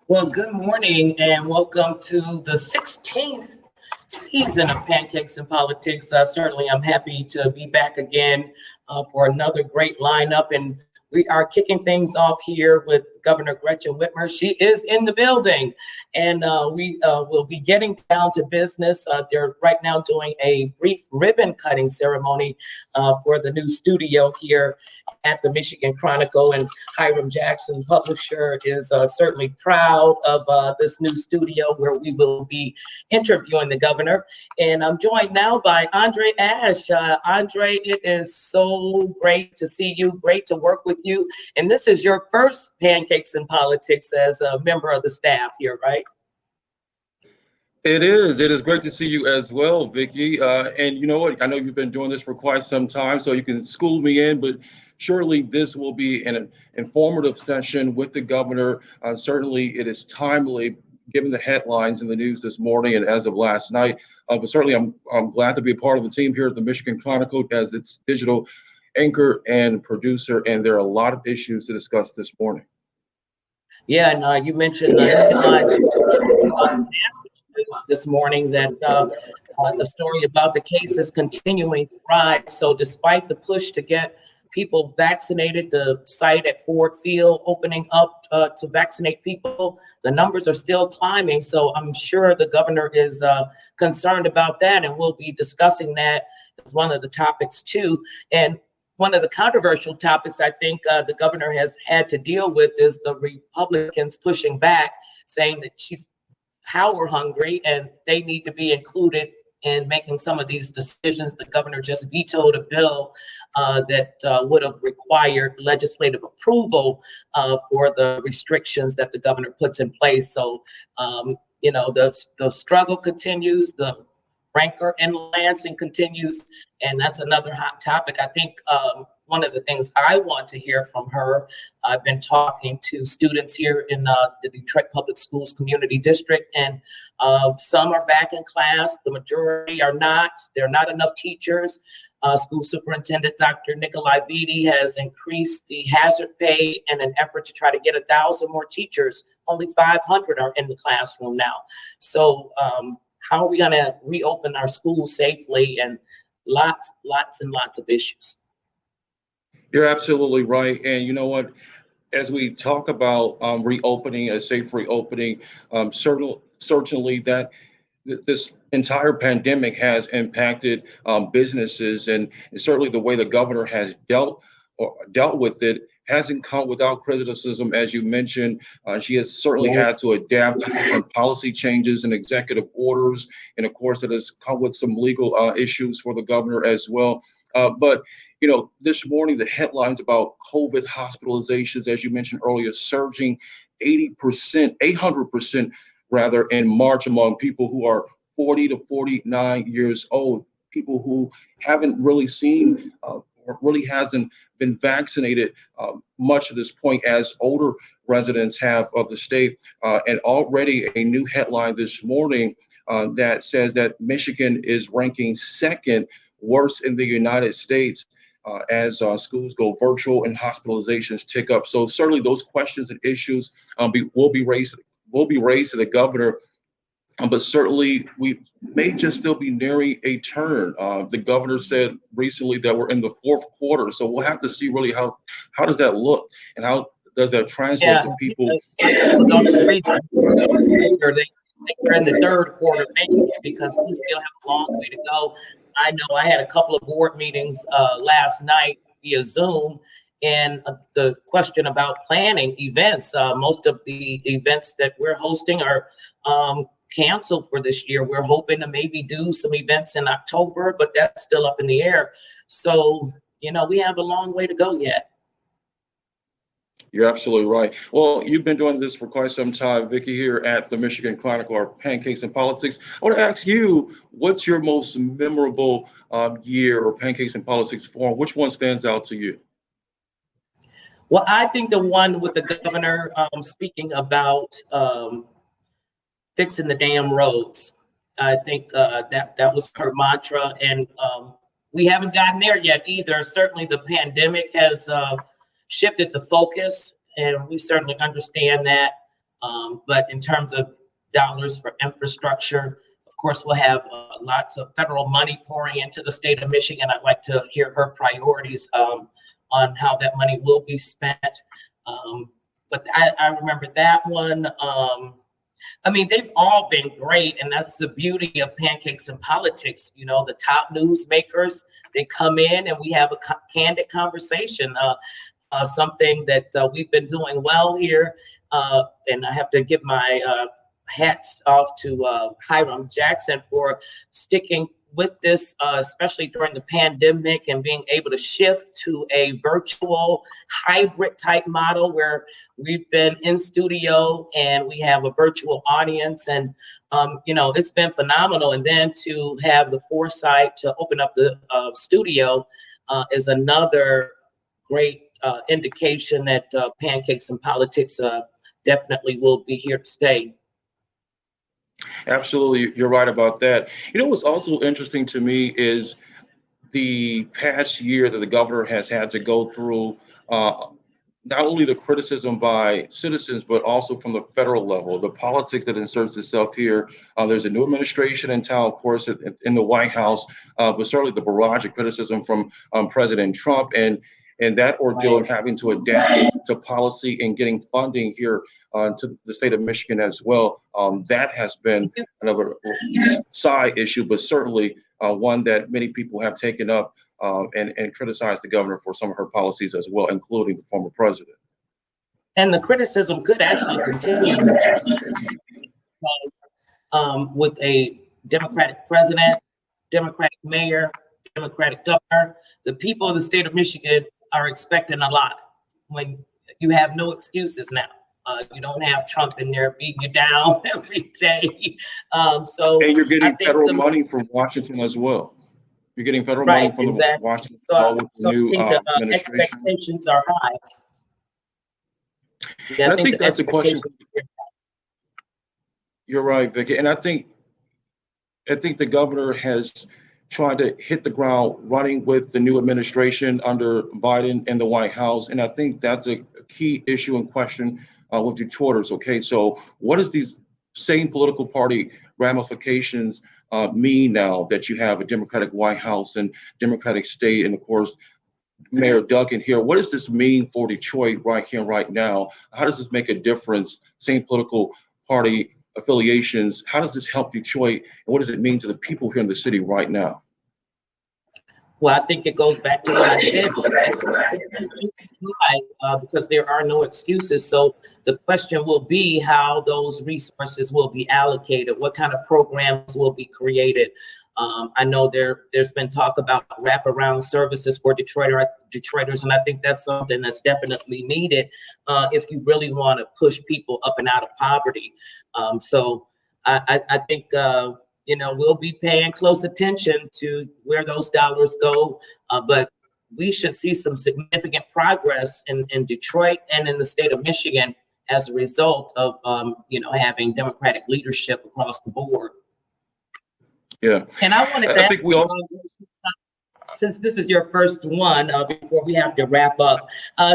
Well, good morning and welcome to the 16th season of Pancakes and Politics. Certainly, I'm happy to be back again for another great lineup. And we are kicking things off here with Governor Gretchen Whitmer. She is in the building, and we will be getting down to business. They're right now doing a brief ribbon cutting ceremony for the new studio here at the Michigan Chronicle, and Hiram Jackson, publisher, is certainly proud of this new studio where we will be interviewing the governor. And I'm joined now by Andre Ash. Andre, it is so great to see you, great to work with you. And this is your first Pancakes and Politics as a member of the staff here, right? It is. It is great to see you as well, Vicki. And you know what? I know you've been doing this for quite some time, so you can school me in, but surely this will be an informative session with the governor. Certainly it is timely given the headlines in the news this morning and as of last night. But certainly I'm glad to be a part of the team here at the Michigan Chronicle as its digital anchor and producer, and there are a lot of issues to discuss this morning. Yeah, and you mentioned the headlines this morning that the story about the cases continuing to rise. So despite the push to get people vaccinated, the site at Ford Field opening up to vaccinate people, the numbers are still climbing. So I'm sure the governor is concerned about that, and we'll be discussing that as one of the topics too. And one of the controversial topics I think the governor has had to deal with is the Republicans pushing back, saying that she's power hungry and they need to be included in making some of these decisions. The governor just vetoed a bill that would have required legislative approval for the restrictions that the governor puts in place. So, the struggle continues, the rancor and Lansing continues, and that's another hot topic. I think one of the things I want to hear from her, I've been talking to students here in the Detroit Public Schools Community District, and some are back in class, the majority are not. There are not enough teachers. School Superintendent Dr. Nikolai Vitti has increased the hazard pay in an effort to try to get 1,000 more teachers. Only 500 are in the classroom now. So how are we going to reopen our schools safely? And lots and lots of issues. You're absolutely right. And you know what? As we talk about reopening, a safe reopening, certainly that this entire pandemic has impacted businesses, and certainly the way the governor has dealt with it hasn't come without criticism. As you mentioned, she has certainly had to adapt to different policy changes and executive orders, and of course it has come with some legal issues for the governor as well. But this morning, the headlines about COVID hospitalizations, as you mentioned earlier, surging 800% rather in March among people who are 40 to 49 years old, people who haven't really seen or really hasn't been vaccinated much to this point as older residents have of the state. And already a new headline this morning that says that Michigan is ranking second worst in the United States as schools go virtual and hospitalizations tick up. So certainly those questions and issues will be raised to the governor. But certainly we may just still be nearing a turn. The governor said recently that we're in the fourth quarter. So we'll have to see really how does that look and how does that translate to people. People don't agree. They're in the third quarter because we still have a long way to go. I know I had a couple of board meetings last night via Zoom, and the question about planning events, most of the events that we're hosting are canceled for this year. We're hoping to maybe do some events in October, but that's still up in the air. So, we have a long way to go yet. You're absolutely right. Well, you've been doing this for quite some time, Vicki, here at the Michigan Chronicle, our Pancakes and Politics. I want to ask you, what's your most memorable year or Pancakes and Politics forum? Which one stands out to you? Well, I think the one with the governor speaking about fixing the damn roads. I think that was her mantra, and we haven't gotten there yet either. Certainly the pandemic has shifted the focus, and we certainly understand that. But in terms of dollars for infrastructure, of course, we'll have lots of federal money pouring into the state of Michigan. I'd like to hear her priorities on how that money will be spent. But I remember that one. I mean, they've all been great, and that's the beauty of Pancakes and Politics. You know, the top newsmakers, they come in and we have a candid conversation, something that we've been doing well here. And I have to give my hats off to Hiram Jackson for sticking with this, especially during the pandemic, and being able to shift to a virtual hybrid type model where we've been in studio and we have a virtual audience. And, you know, it's been phenomenal. And then to have the foresight to open up the studio is another great indication that Pancakes and Politics definitely will be here to stay. Absolutely, you're right about that. You know, what's also interesting to me is the past year that the governor has had to go through not only the criticism by citizens, but also from the federal level, the politics that inserts itself here. There's a new administration in town, of course, in the White House, but certainly the barrage of criticism from President Trump and that ordeal of having to adapt to policy and getting funding here to the state of Michigan as well. That has been another side issue, but certainly one that many people have taken up and criticized the governor for some of her policies as well, including the former president. And the criticism could actually continue with a Democratic president, Democratic mayor, Democratic governor. The people of the state of Michigan are expecting a lot when you have no excuses now. You don't have Trump in there beating you down every day. And you're getting federal money from Washington as well. You're getting federal money from Washington with the new administration. Expectations are high. Yeah, I think that's the question. You're right, Vicki. And I think the governor has tried to hit the ground running with the new administration under Biden and the White House. And I think that's a key issue and question with Detroiters. Okay, so what does these same political party ramifications mean now that you have a Democratic White House and Democratic state, and of course, Mayor Duggan here? What does this mean for Detroit right here, right now? How does this make a difference? Same political party affiliations. How does this help Detroit? And what does it mean to the people here in the city right now? Well, I think it goes back to what I said, because there are no excuses. So the question will be how those resources will be allocated, what kind of programs will be created. I know there's been talk about wraparound services for Detroiters, and I think that's something that's definitely needed if you really want to push people up and out of poverty. So I think we'll be paying close attention to where those dollars go, but we should see some significant progress in Detroit and in the state of Michigan as a result of having Democratic leadership across the board. Yeah. And I wanted to ask you, since this is your first one, before we have to wrap up.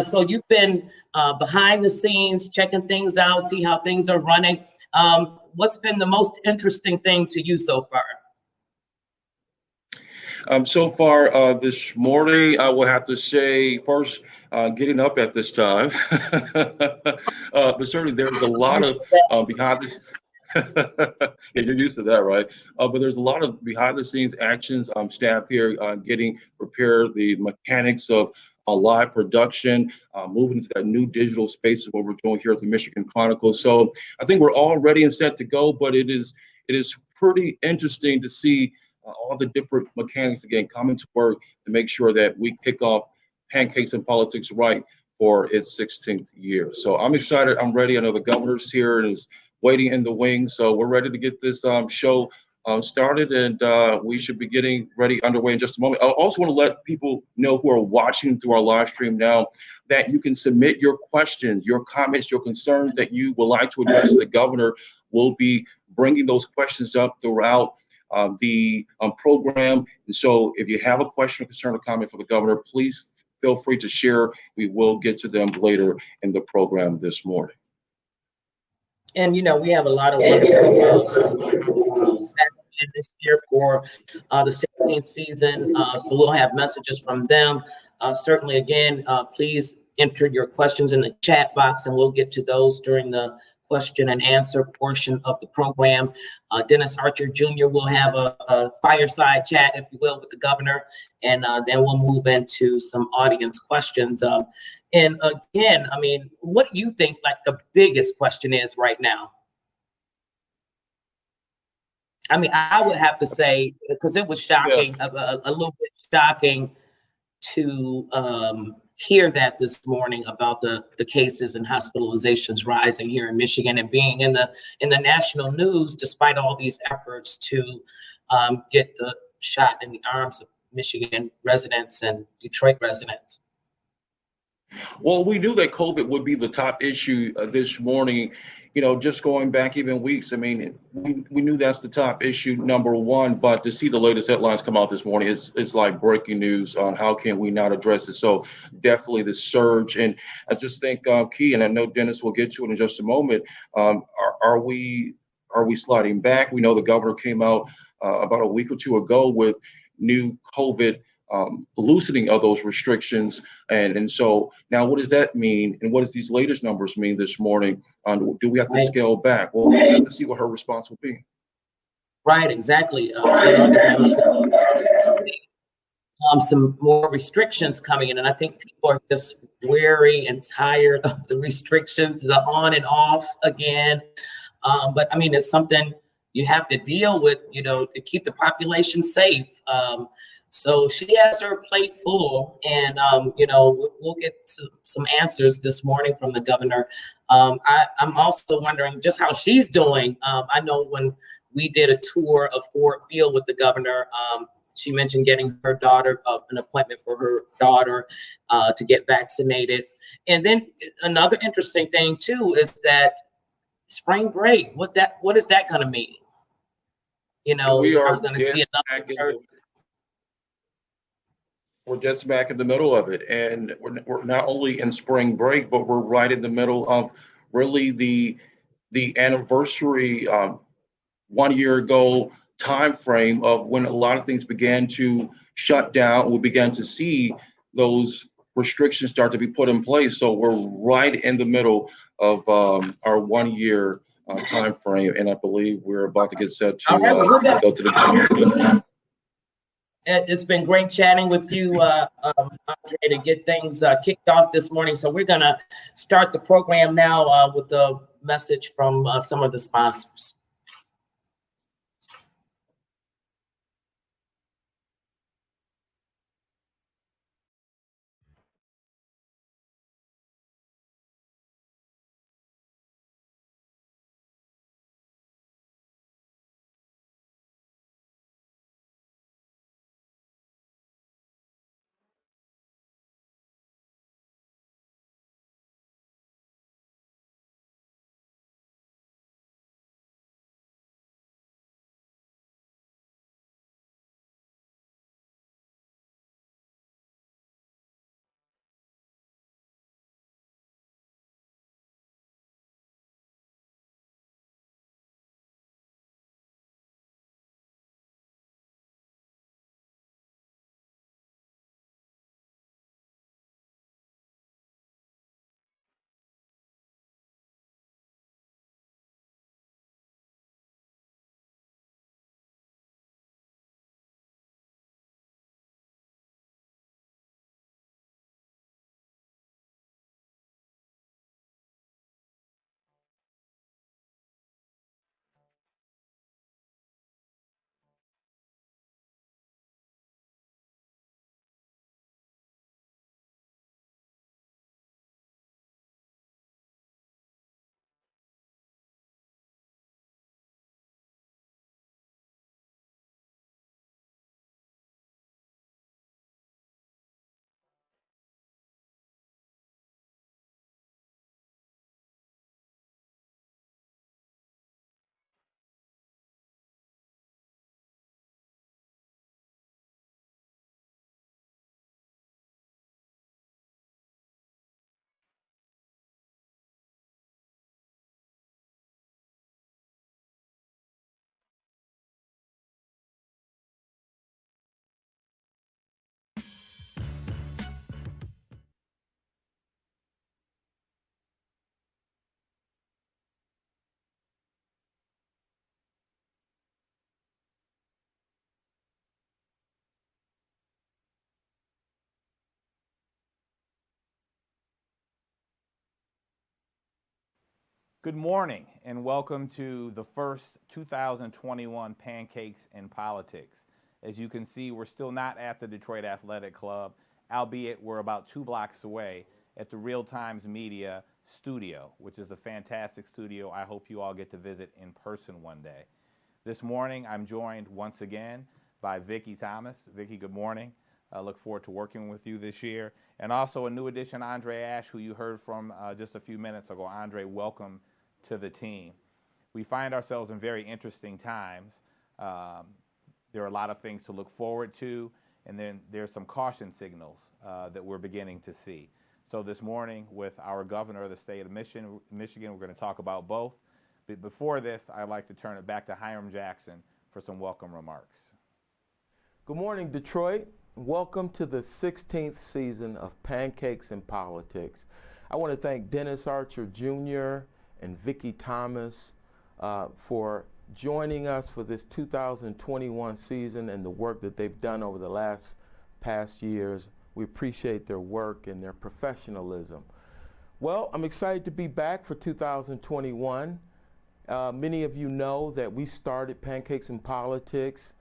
So you've been behind the scenes, checking things out, see how things are running. What's been the most interesting thing to you so far? So far this morning, I will have to say first, getting up at this time. But certainly there's a lot of behind this. Yeah, you're used to that, right? But there's a lot of behind the scenes actions. Staff here getting prepared, the mechanics of live production, moving into that new digital space of what we're doing here at the Michigan Chronicle. So I think we're all ready and set to go, but it is pretty interesting to see all the different mechanics again coming to work to make sure that we kick off Pancakes and Politics right for its 16th year. So I'm excited. I'm ready. I know the governor's here and is waiting in the wings. So we're ready to get this show started, and we should be getting ready underway in just a moment. I also want to let people know who are watching through our live stream now that you can submit your questions, your comments, your concerns that you would like to address to the governor. We'll be bringing those questions up throughout the program. And so if you have a question, concern, or comment for the governor, please feel free to share. We will get to them later in the program this morning. And, we have a lot of wonderful in this year for the 16th season. So we'll have messages from them. Certainly, again, please enter your questions in the chat box, and we'll get to those during the question and answer portion of the program. Dennis Archer Jr. will have a fireside chat, if you will, with the governor, and then we'll move into some audience questions. And again, I mean, what do you think like the biggest question is right now? I mean, I would have to say, because it was Yeah. shocking, a little bit shocking to hear that this morning about the cases and hospitalizations rising here in Michigan and being in the national news, despite all these efforts to get the shot in the arms of Michigan residents and Detroit residents. Well, we knew that COVID would be the top issue this morning. Just going back even weeks. I mean, we knew that's the top issue number one. But to see the latest headlines come out this morning, it's like breaking news on how can we not address it. So definitely the surge, and I just think key, and I know Dennis will get to it in just a moment. Are we sliding back? We know the governor came out about a week or two ago with new COVID loosening of those restrictions. And so now what does that mean? And what does these latest numbers mean this morning? Do we have to Right. scale back? Well, we have to see what her response will be. Right, exactly. Some more restrictions coming in, and I think people are just weary and tired of the restrictions, the on and off again. But I mean, it's something you have to deal with, to keep the population safe. So she has her plate full, and we'll get some answers this morning from the governor. I'm also wondering just how she's doing. I know when we did a tour of Ford Field with the governor, she mentioned getting her daughter an appointment for her daughter to get vaccinated. And then another interesting thing too is that spring break. What is that going to mean? We are I'm going to dead see smack in another. we're dead smack in the middle of it, and we're not only in spring break, but we're right in the middle of really the anniversary 1 year ago time frame of when a lot of things began to shut down. We began to see those restrictions start to be put in place. So we're right in the middle of our 1 year time frame, and I believe we're about to get set to All right, well, go to the. it's been great chatting with you, Andre, to get things kicked off this morning. So we're going to start the program now with a message from some of the sponsors. Good morning and welcome to the first 2021 Pancakes in Politics. As you can see, we're still not at the Detroit Athletic Club, albeit we're about 2 blocks away at the Real Times Media studio, which is a fantastic studio I hope you all get to visit in person one day. This morning, I'm joined once again by Vicki Thomas. Vicki, good morning. I look forward to working with you this year. And also a new addition, Andre Ash, who you heard from just a few minutes ago. Andre, welcome to the team. We find ourselves in very interesting times. There are a lot of things to look forward to, and then there's some caution signals that we're beginning to see. So this morning, with our governor of the state of Michigan, we're going to talk about both. But before this, I'd like to turn it back to Hiram Jackson for some welcome remarks. Good morning, Detroit. Welcome to the 16th season of Pancakes in Politics. I want to thank Dennis Archer Jr. and Vicki Thomas for joining us for this 2021 season and the work that they've done over the past years. We appreciate their work and their professionalism. Well, I'm excited to be back for 2021. Many of you know that we started Pancakes in Politics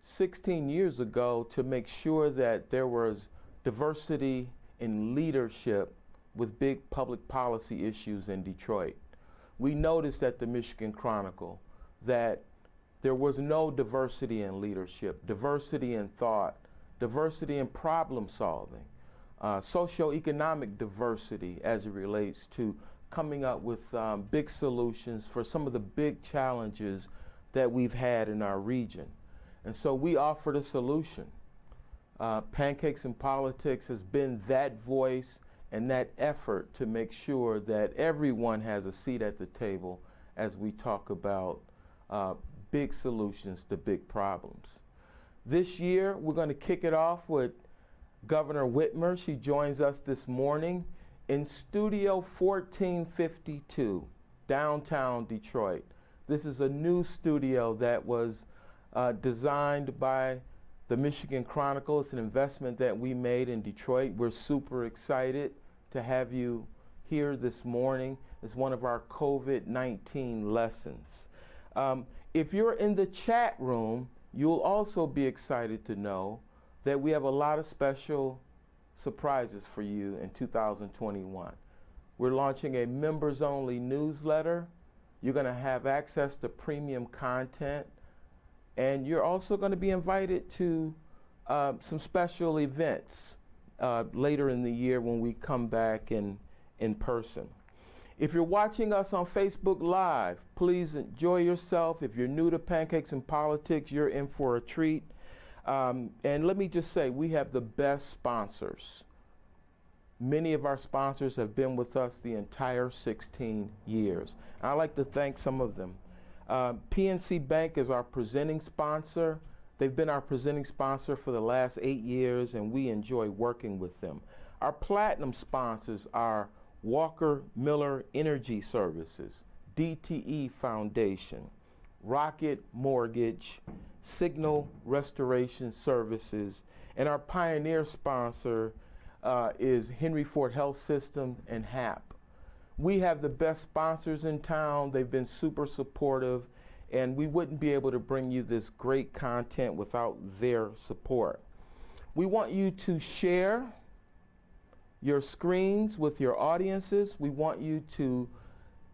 16 years ago to make sure that there was diversity in leadership with big public policy issues in Detroit. We noticed at the Michigan Chronicle that there was no diversity in leadership, diversity in thought, diversity in problem solving, socioeconomic diversity as it relates to coming up with big solutions for some of the big challenges that we've had in our region. And so we offered a solution. Pancakes in Politics has been that voice and that effort to make sure that everyone has a seat at the table as we talk about big solutions to big problems. This year, we're going to kick it off with Governor Whitmer. She joins us this morning in Studio 1452, downtown Detroit. This is a new studio that was designed by the Michigan Chronicle. It's an investment that we made in Detroit. We're super excited to have you here this morning. It's one of our COVID-19 lessons. If you're in the chat room, you'll also be excited to know that we have a lot of special surprises for you in 2021. We're launching a members-only newsletter. You're going to have access to premium content. And you're also going to be invited to some special events later in the year when we come back in person. If you're watching us on Facebook Live, please enjoy yourself. If you're new to Pancakes in Politics, you're in for a treat. And let me just say, we have the best sponsors. Many of our sponsors have been with us the entire 16 years. I'd like to thank some of them. PNC Bank is our presenting sponsor. They've been our presenting sponsor for the last 8 years, and we enjoy working with them. Our platinum sponsors are Walker Miller Energy Services, DTE Foundation, Rocket Mortgage, Signal Restoration Services, and our pioneer sponsor is Henry Ford Health System and HAP. We have the best sponsors in town. They've been super supportive, and we wouldn't be able to bring you this great content without their support. We want you to share your screens with your audiences. We want you to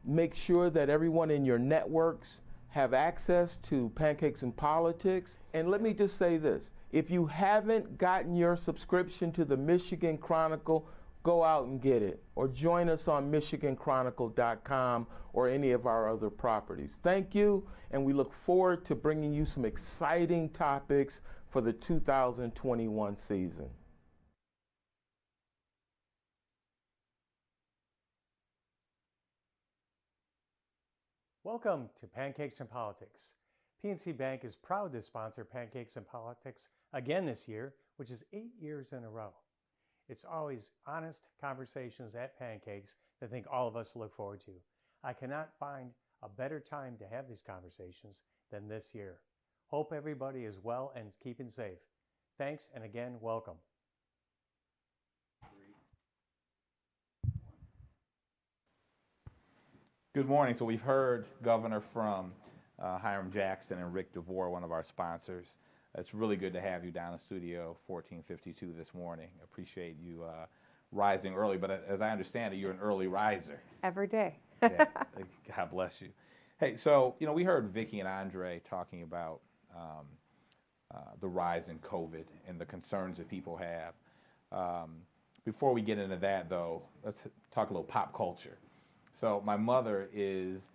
make sure that everyone in your networks have access to Pancakes in Politics. And let me just say this, if you haven't gotten your subscription to the Michigan Chronicle, go out and get it, or join us on michiganchronicle.com or any of our other properties. Thank you, and we look forward to bringing you some exciting topics for the 2021 season. Welcome to Pancakes in Politics. PNC Bank is proud to sponsor Pancakes in Politics again this year, which is 8 years in a row. It's always honest conversations at Pancakes that I think all of us look forward to. I cannot find a better time to have these conversations than this year. Hope everybody is well and keeping safe. Thanks, and again, welcome. Good morning. So we've heard Governor from Hiram Jackson and Rick DeVore, one of our sponsors. It's really good to have you down in Studio 1452 this morning. Appreciate you rising early, but as I understand it, you're an early riser. Every day. Yeah, God bless you. Hey, so, we heard Vicki and Andre talking about the rise in COVID and the concerns that people have. Before we get into that, though, let's talk a little pop culture. So my mother is,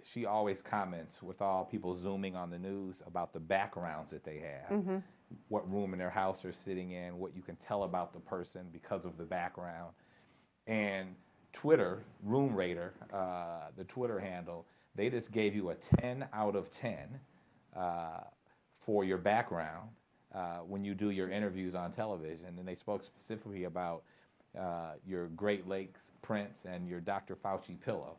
she always comments with all people Zooming on the news about the backgrounds that they have, what room in their house they're sitting in, what you can tell about the person because of the background. And Twitter, Room Rater, the Twitter handle, they just gave you a 10 out of 10 for your background when you do your interviews on television. And they spoke specifically about your Great Lakes prints and your Dr. Fauci pillow.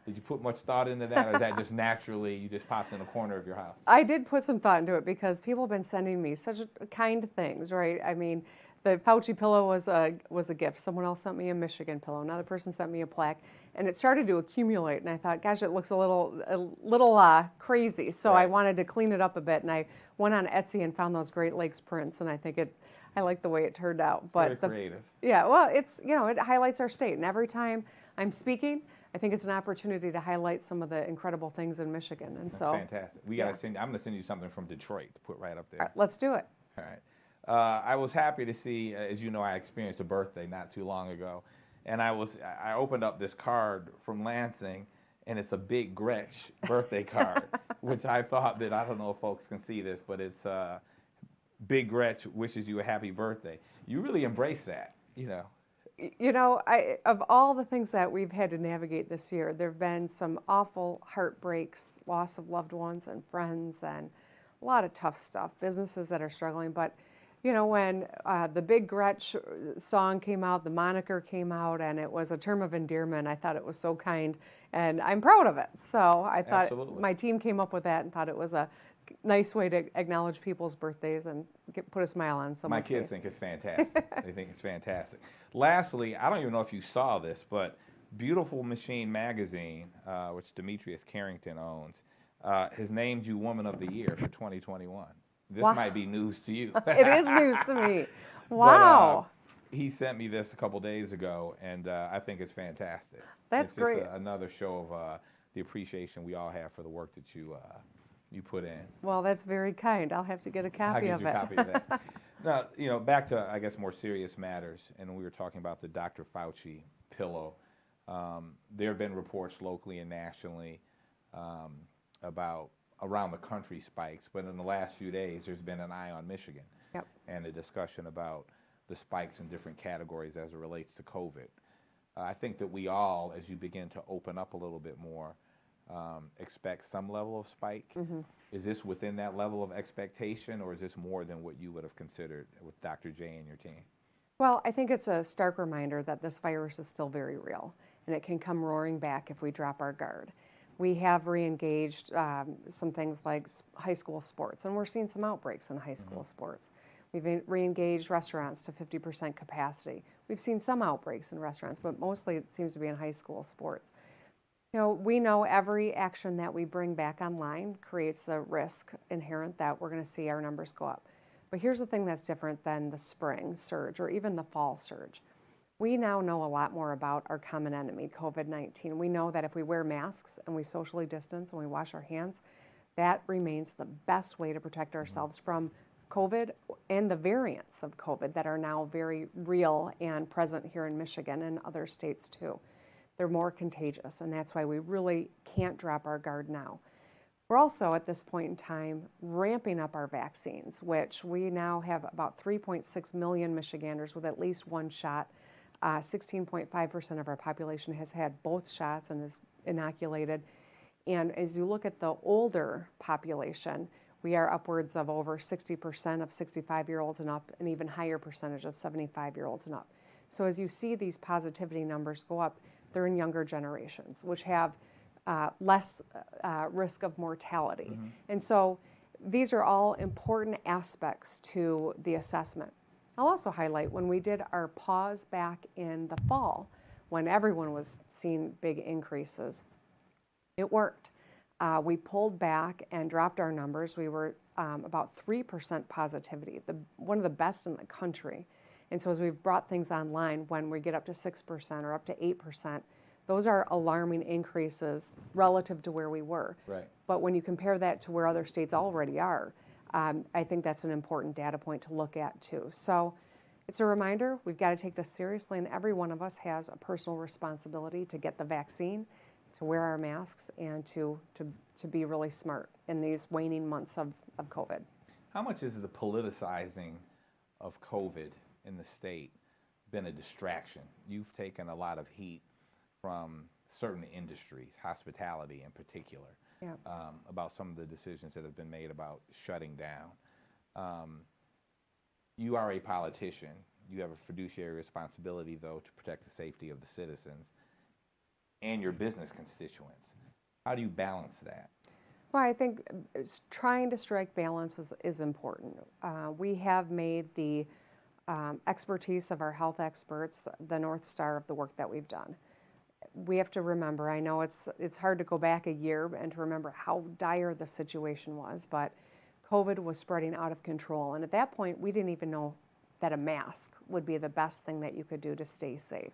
Did you put much thought into that, or is that just naturally you just popped in a corner of your house? I did put some thought into it because people have been sending me such kind things, right? I mean, the Fauci pillow was a gift. Someone else sent me a Michigan pillow. Another person sent me a plaque, and it started to accumulate. And I thought, gosh, it looks a little crazy. So Right. I wanted to clean it up a bit, and I went on Etsy and found those Great Lakes prints, and I like the way it turned out. But Very creative. Yeah, well, it's it highlights our state, and every time I'm speaking, I think it's an opportunity to highlight some of the incredible things in Michigan. And That's so fantastic. I'm going to send you something from Detroit to put right up there. let's do it. All right. I was happy to see, as you know, I experienced a birthday not too long ago, and I opened up this card from Lansing, and it's a Big Gretch birthday card, which I thought that, I don't know if folks can see this, but it's Big Gretch wishes you a happy birthday. You really embrace that, Of all the things that we've had to navigate this year, there have been some awful heartbreaks, loss of loved ones and friends, and a lot of tough stuff, businesses that are struggling. But, when the Big Gretch song came out, the moniker came out, and it was a term of endearment, I thought it was so kind, and I'm proud of it. So I thought Absolutely. my team came up with that and thought it was a nice way to acknowledge people's birthdays and put a smile on someone's face. My kids think it's fantastic. They think it's fantastic. Lastly, I don't even know if you saw this, but Beautiful Machine magazine, which Demetrius Carrington owns, has named you Woman of the Year for 2021. This Wow. might be news to you. It is news to me. Wow. But, he sent me this a couple days ago, and I think it's fantastic. That's it's just great. Another show of the appreciation we all have for the work that you put in. Well, that's very kind. I'll have to get a copy I'll of get you it. a copy of that. Now, back to, I guess, more serious matters, and we were talking about the Dr. Fauci pillow. There have been reports locally and nationally about around the country spikes, but in the last few days, there's been an eye on Michigan and a discussion about the spikes in different categories as it relates to COVID. I think that we all, as you begin to open up a little bit more, expect some level of spike. Is this within that level of expectation, or is this more than what you would have considered with Dr. J and your team? Well, I think it's a stark reminder that this virus is still very real, and it can come roaring back if we drop our guard. We have re-engaged some things like high school sports, and we're seeing some outbreaks in high school sports. We've re-engaged restaurants to 50% capacity. We've seen some outbreaks in restaurants, but mostly it seems to be in high school sports. We know every action that we bring back online creates the risk inherent that we're going to see our numbers go up. But here's the thing that's different than the spring surge or even the fall surge. We now know a lot more about our common enemy, COVID-19. We know that if we wear masks and we socially distance and we wash our hands, that remains the best way to protect ourselves from COVID and the variants of COVID that are now very real and present here in Michigan and other states too. They're more contagious, and that's why we really can't drop our guard now. We're also, at this point in time, ramping up our vaccines, which we now have about 3.6 million Michiganders with at least one shot. 16.5% of our population has had both shots and is inoculated. And as you look at the older population, we are upwards of over 60% of 65-year-olds and up, an even higher percentage of 75-year-olds and up. So as you see these positivity numbers go up, they're in younger generations, which have less risk of mortality. And so these are all important aspects to the assessment. I'll also highlight when we did our pause back in the fall, when everyone was seeing big increases. It worked. We pulled back and dropped our numbers. We were about 3% positivity, one of the best in the country. And so as we've brought things online, when we get up to 6% or up to 8%, those are alarming increases relative to where we were. Right. But when you compare that to where other states already are, I think that's an important data point to look at too. So it's a reminder, we've got to take this seriously, and every one of us has a personal responsibility to get the vaccine, to wear our masks, and to be really smart in these waning months of COVID. How much has the politicizing of COVID in the state been a distraction? You've taken a lot of heat from certain industries, hospitality in particular, Yeah. about some of the decisions that have been made about shutting down. You are a politician. You have a fiduciary responsibility, though, to protect the safety of the citizens and your business constituents. How do you balance that? Well, I think trying to strike balance is important. We have made the expertise of our health experts the North Star of the work that we've done. We have to remember, I know it's hard to go back a year and to remember how dire the situation was, but COVID was spreading out of control. And at that point, we didn't even know that a mask would be the best thing that you could do to stay safe.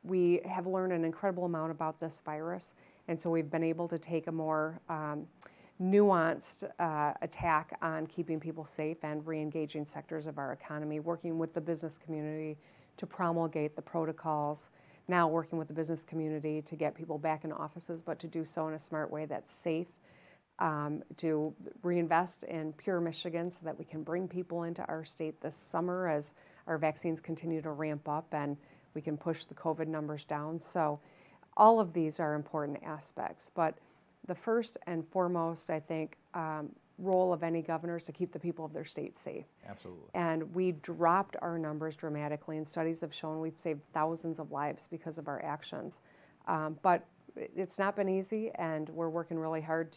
We have learned an incredible amount about this virus, and so we've been able to take a more nuanced attack on keeping people safe and re-engaging sectors of our economy, working with the business community to promulgate the protocols, now working with the business community to get people back in offices, but to do so in a smart way that's safe, to reinvest in Pure Michigan so that we can bring people into our state this summer as our vaccines continue to ramp up and we can push the COVID numbers down. So all of these are important aspects, but the first and foremost, I think, role of any governor is to keep the people of their state safe. Absolutely. And we dropped our numbers dramatically, and studies have shown we've saved thousands of lives because of our actions. But it's not been easy, and we're working really hard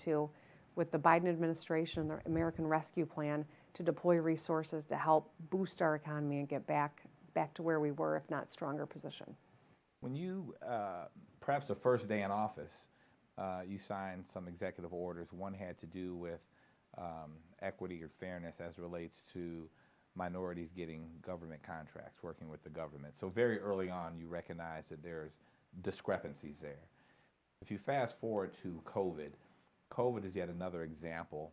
with the Biden administration, the American Rescue Plan, to deploy resources to help boost our economy and get back to where we were, if not stronger position. When you, perhaps the first day in office, you signed some executive orders. One had to do with equity or fairness as it relates to minorities getting government contracts, working with the government. So very early on, you recognize that there's discrepancies there. If you fast forward to COVID is yet another example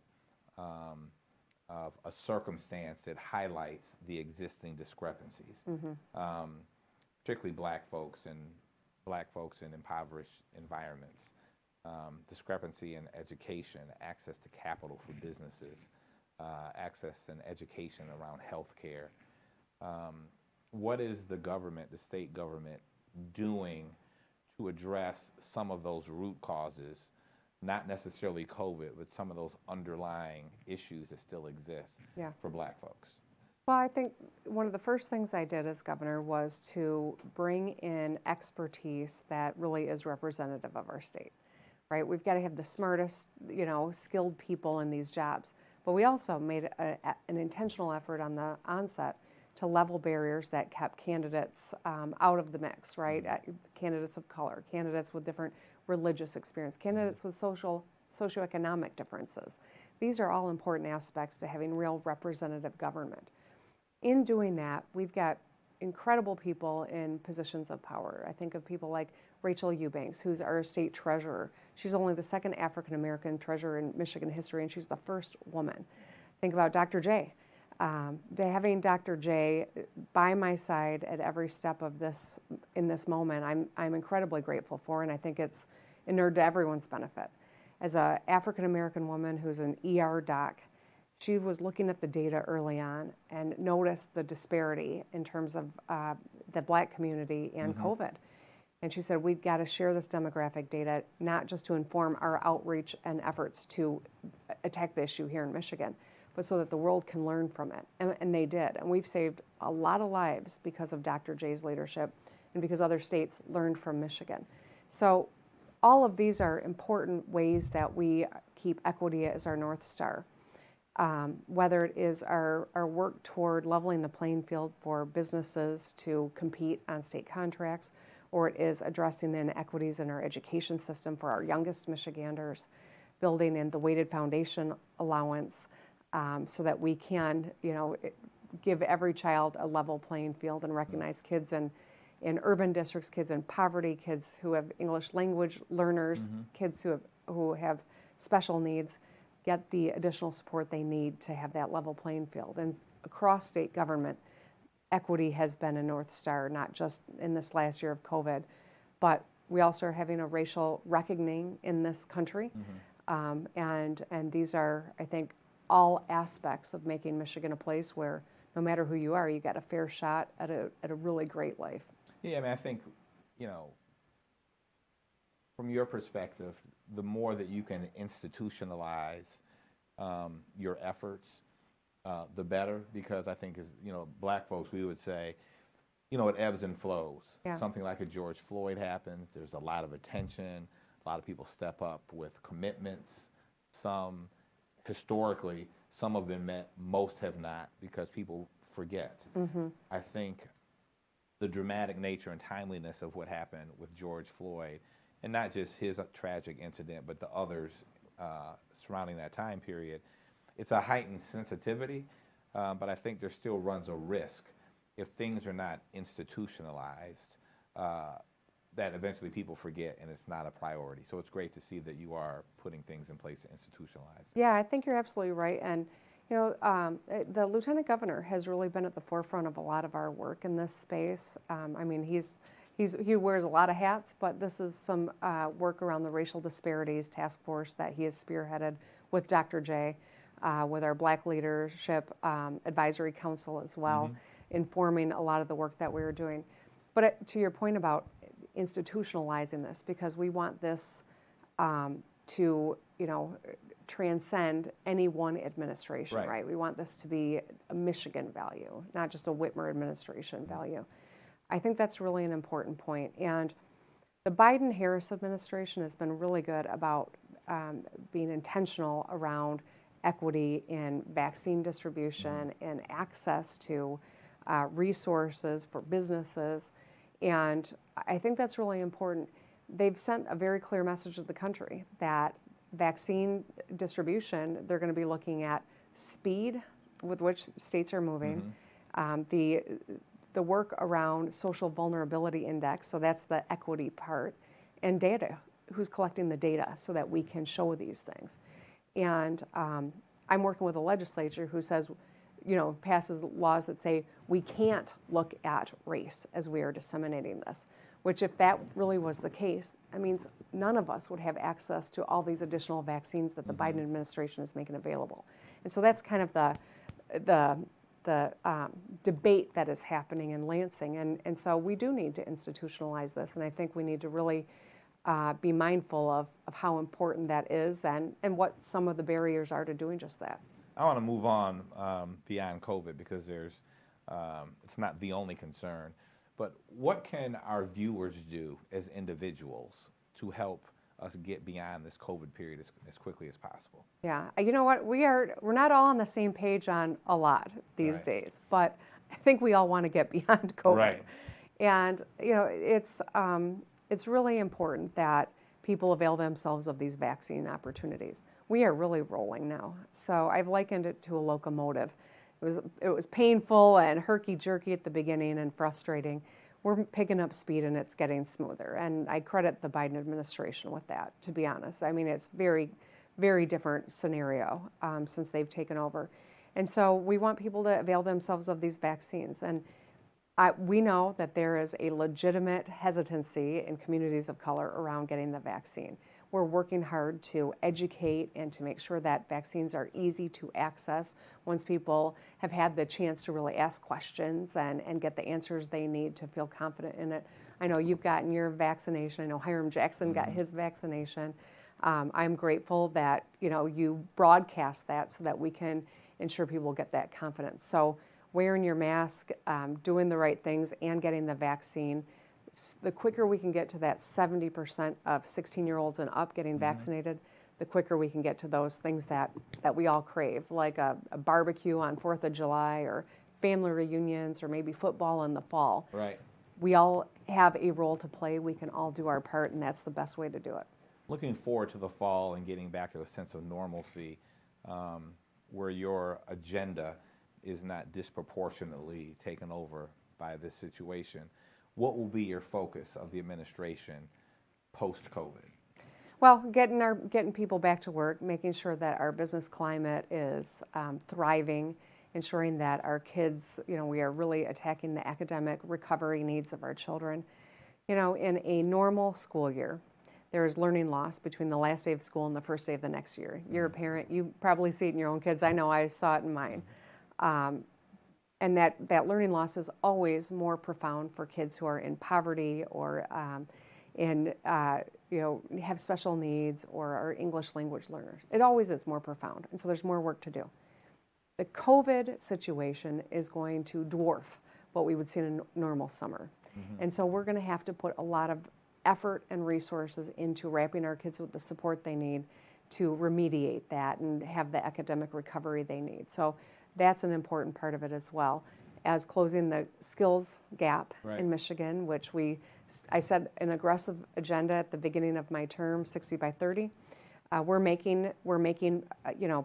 of a circumstance that highlights the existing discrepancies, particularly black folks in impoverished environments. Discrepancy in education, access to capital for businesses, access and education around health care. What is the government, the state government, doing to address some of those root causes, not necessarily COVID, but some of those underlying issues that still exist for black folks? Well, I think one of the first things I did as governor was to bring in expertise that really is representative of our state. Right, we've got to have the smartest, skilled people in these jobs. But we also made an intentional effort on the onset to level barriers that kept candidates out of the mix, right? Candidates of color, candidates with different religious experience, candidates with socioeconomic differences. These are all important aspects to having real representative government. In doing that, we've got incredible people in positions of power. I think of people like Rachel Eubanks, who's our state treasurer. She's only the second African-American treasurer in Michigan history, and she's the first woman. Think about Dr. J. Having Dr. J by my side at every step of this, in this moment, I'm incredibly grateful for, and I think it's inured to everyone's benefit. As an African-American woman who's an ER doc, she was looking at the data early on and noticed the disparity in terms of the black community and COVID. And she said, we've got to share this demographic data, not just to inform our outreach and efforts to attack the issue here in Michigan, but so that the world can learn from it. And they did. And we've saved a lot of lives because of Dr. J's leadership and because other states learned from Michigan. So all of these are important ways that we keep equity as our North Star. whether it is our work toward leveling the playing field for businesses to compete on state contracts, or it is addressing the inequities in our education system for our youngest Michiganders, building in the weighted foundation allowance so that we can, give every child a level playing field and recognize kids in urban districts, kids in poverty, kids who have English language learners, kids who have special needs, get the additional support they need to have that level playing field. And across state government, equity has been a North Star, not just in this last year of COVID, but we also are having a racial reckoning in this country. And these are, I think, all aspects of making Michigan a place where no matter who you are, you get a fair shot at a really great life. Yeah, I mean, I think, from your perspective, the more that you can institutionalize your efforts, the better, because I think as, black folks, we would say, it ebbs and flows. Yeah. Something like a George Floyd happens, there's a lot of attention, a lot of people step up with commitments. Some, historically, some have been met, most have not, because people forget. I think the dramatic nature and timeliness of what happened with George Floyd, and not just his tragic incident, but the others surrounding that time period, it's a heightened sensitivity, but I think there still runs a risk if things are not institutionalized, that eventually people forget and it's not a priority. So it's great to see that you are putting things in place to institutionalize it. Yeah, I think you're absolutely right. And, the Lieutenant Governor has really been at the forefront of a lot of our work in this space. I mean, he wears a lot of hats, but this is some work around the Racial Disparities Task Force that he has spearheaded with Dr. J, with our Black Leadership Advisory Council as well, informing a lot of the work that we were doing. But to your point about institutionalizing this, because we want this to, transcend any one administration, right? We want this to be a Michigan value, not just a Whitmer administration value. I think that's really an important point. And the Biden-Harris administration has been really good about being intentional around equity in vaccine distribution and access to resources for businesses. And I think that's really important. They've sent a very clear message to the country that vaccine distribution, they're going to be looking at speed with which states are moving, the work around social vulnerability index, so that's the equity part, and data, who's collecting the data so that we can show these things. And I'm working with a legislature who says, passes laws that say we can't look at race as we are disseminating this, which if that really was the case, that means none of us would have access to all these additional vaccines that the Biden administration is making available. And so that's kind of the debate that is happening in Lansing. And so we do need to institutionalize this, and I think we need to really be mindful of how important that is and what some of the barriers are to doing just that. I want to move on beyond COVID because it's not the only concern. But what can our viewers do as individuals to help us get beyond this COVID period as quickly as possible? Yeah, you know what? We're not all on the same page on a lot these days, but I think we all want to get beyond COVID. Right. And it's really important that people avail themselves of these vaccine opportunities. We are really rolling now. So I've likened it to a locomotive. It was painful and herky-jerky at the beginning and frustrating. We're picking up speed and it's getting smoother. And I credit the Biden administration with that, to be honest. I mean, it's very, very different scenario since they've taken over. And so we want people to avail themselves of these vaccines. And we know that there is a legitimate hesitancy in communities of color around getting the vaccine. We're working hard to educate and to make sure that vaccines are easy to access once people have had the chance to really ask questions and get the answers they need to feel confident in it. I know you've gotten your vaccination. I know Hiram Jackson got his vaccination. I'm grateful that you broadcast that so that we can ensure people get that confidence. So wearing your mask, doing the right things, and getting the vaccine, the quicker we can get to that 70% of 16-year-olds and up getting vaccinated, the quicker we can get to those things that we all crave, like a barbecue on 4th of July or family reunions or maybe football in the fall. Right. We all have a role to play. We can all do our part, and that's the best way to do it. Looking forward to the fall and getting back to a sense of normalcy, where your agenda is not disproportionately taken over by this situation. What will be your focus of the administration post-COVID? Well, getting people back to work, making sure that our business climate is thriving, ensuring that our kids, we are really attacking the academic recovery needs of our children. In a normal school year, there is learning loss between the last day of school and the first day of the next year. You're a parent, you probably see it in your own kids. I know I saw it in mine. And that learning loss is always more profound for kids who are in poverty or have special needs or are English language learners. It always is more profound, and so there's more work to do. The COVID situation is going to dwarf what we would see in a normal summer. And so we're going to have to put a lot of effort and resources into wrapping our kids with the support they need to remediate that and have the academic recovery they need. So that's an important part of it as well as closing the skills gap in Michigan, which I set an aggressive agenda at the beginning of my term, 60 by 30. We're making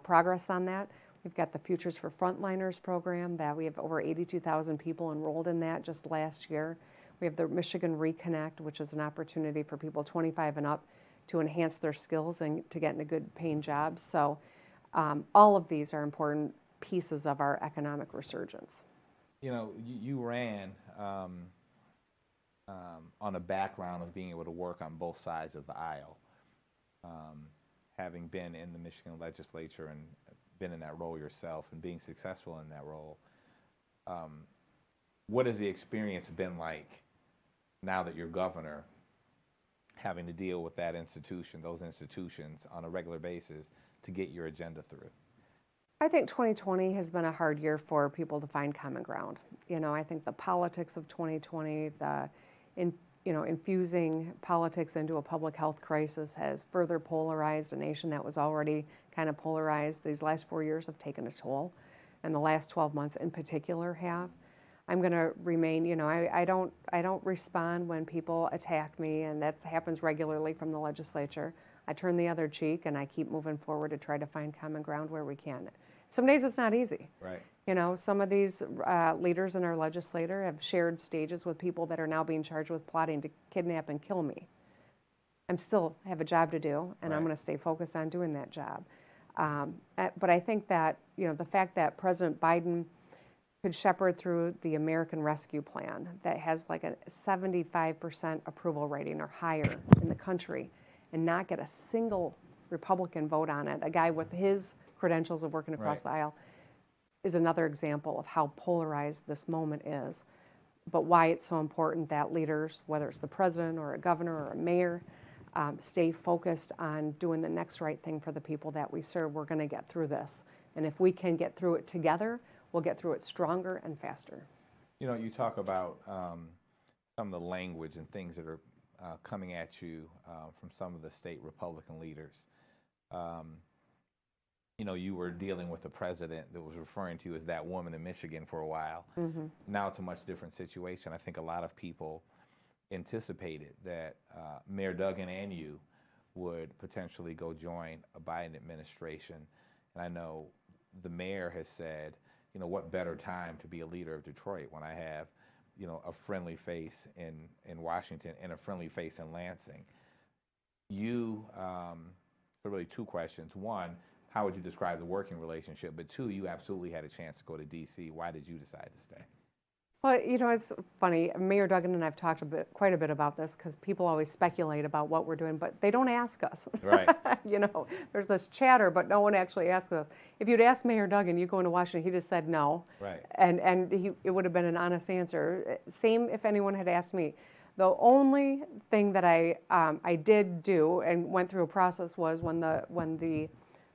progress on that. We've got the Futures for Frontliners program that we have over 82,000 people enrolled in that just last year. We have the Michigan Reconnect, which is an opportunity for people 25 and up to enhance their skills and to get in a good paying job. So all of these are important pieces of our economic resurgence. You ran on a background of being able to work on both sides of the aisle, having been in the Michigan legislature and been in that role yourself and being successful in that role. What has the experience been like now that you're governor, having to deal with those institutions on a regular basis to get your agenda through? I think 2020 has been a hard year for people to find common ground. I think the politics of 2020, infusing politics into a public health crisis has further polarized a nation that was already kind of polarized. These last 4 years have taken a toll, and the last 12 months in particular have. I'm going to remain, I don't respond when people attack me, and that happens regularly from the legislature. I turn the other cheek, and I keep moving forward to try to find common ground where we can. Some days it's not easy. Right. Some of these leaders in our legislature have shared stages with people that are now being charged with plotting to kidnap and kill me. I still have a job to do, and I'm going to stay focused on doing that job. But I think that, the fact that President Biden could shepherd through the American Rescue Plan that has like a 75% approval rating or higher in the country and not get a single Republican vote on it, a guy with his credentials of working across the aisle, is another example of how polarized this moment is, but why it's so important that leaders, whether it's the president or a governor or a mayor, stay focused on doing the next right thing for the people that we serve. We're going to get through this. And if we can get through it together, we'll get through it stronger and faster. You talk about some of the language and things that are coming at you from some of the state Republican leaders. You were dealing with a president that was referring to you as that woman in Michigan for a while. Mm-hmm. Now it's a much different situation. I think a lot of people anticipated that Mayor Duggan and you would potentially go join a Biden administration. And I know the mayor has said, what better time to be a leader of Detroit when I have, a friendly face in Washington and a friendly face in Lansing. So really two questions. One, how would you describe the working relationship? But two, you absolutely had a chance to go to D.C. Why did you decide to stay? Well, it's funny. Mayor Duggan and I have talked quite a bit about this because people always speculate about what we're doing, but they don't ask us. Right. There's this chatter, but no one actually asks us. If you'd asked Mayor Duggan, you going to Washington, he just said no. Right. And it would have been an honest answer. Same if anyone had asked me. The only thing that I did do and went through a process was when the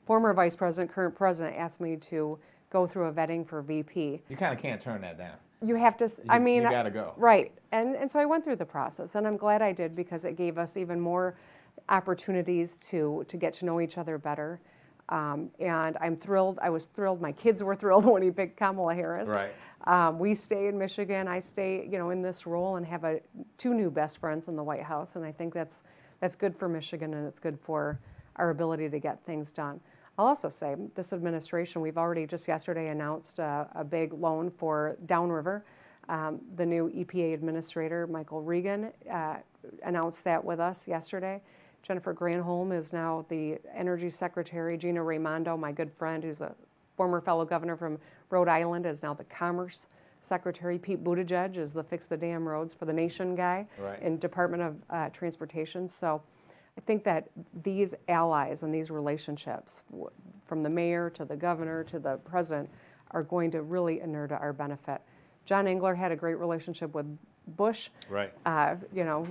former vice president, current president, asked me to go through a vetting for VP. You kind of can't turn that down. You have to, you got to go. Right. And so I went through the process, and I'm glad I did because it gave us even more opportunities to get to know each other better. And I'm thrilled. I was thrilled. My kids were thrilled when he picked Kamala Harris. Right. We stay in Michigan. I stay, in this role and have two new best friends in the White House. And I think that's good for Michigan, and it's good for our ability to get things done. I'll also say this administration, we've already just yesterday announced a big loan for Downriver. The new EPA administrator, Michael Regan, announced that with us yesterday. Jennifer Granholm is now the Energy Secretary. Gina Raimondo, my good friend, who's a former fellow governor from Rhode Island, is now the Commerce Secretary. Pete Buttigieg is the Fix the Damn Roads for the Nation guy in Department of Transportation. So I think that these allies and these relationships, from the mayor to the governor to the president, are going to really inure to our benefit. John Engler had a great relationship with Bush. Right.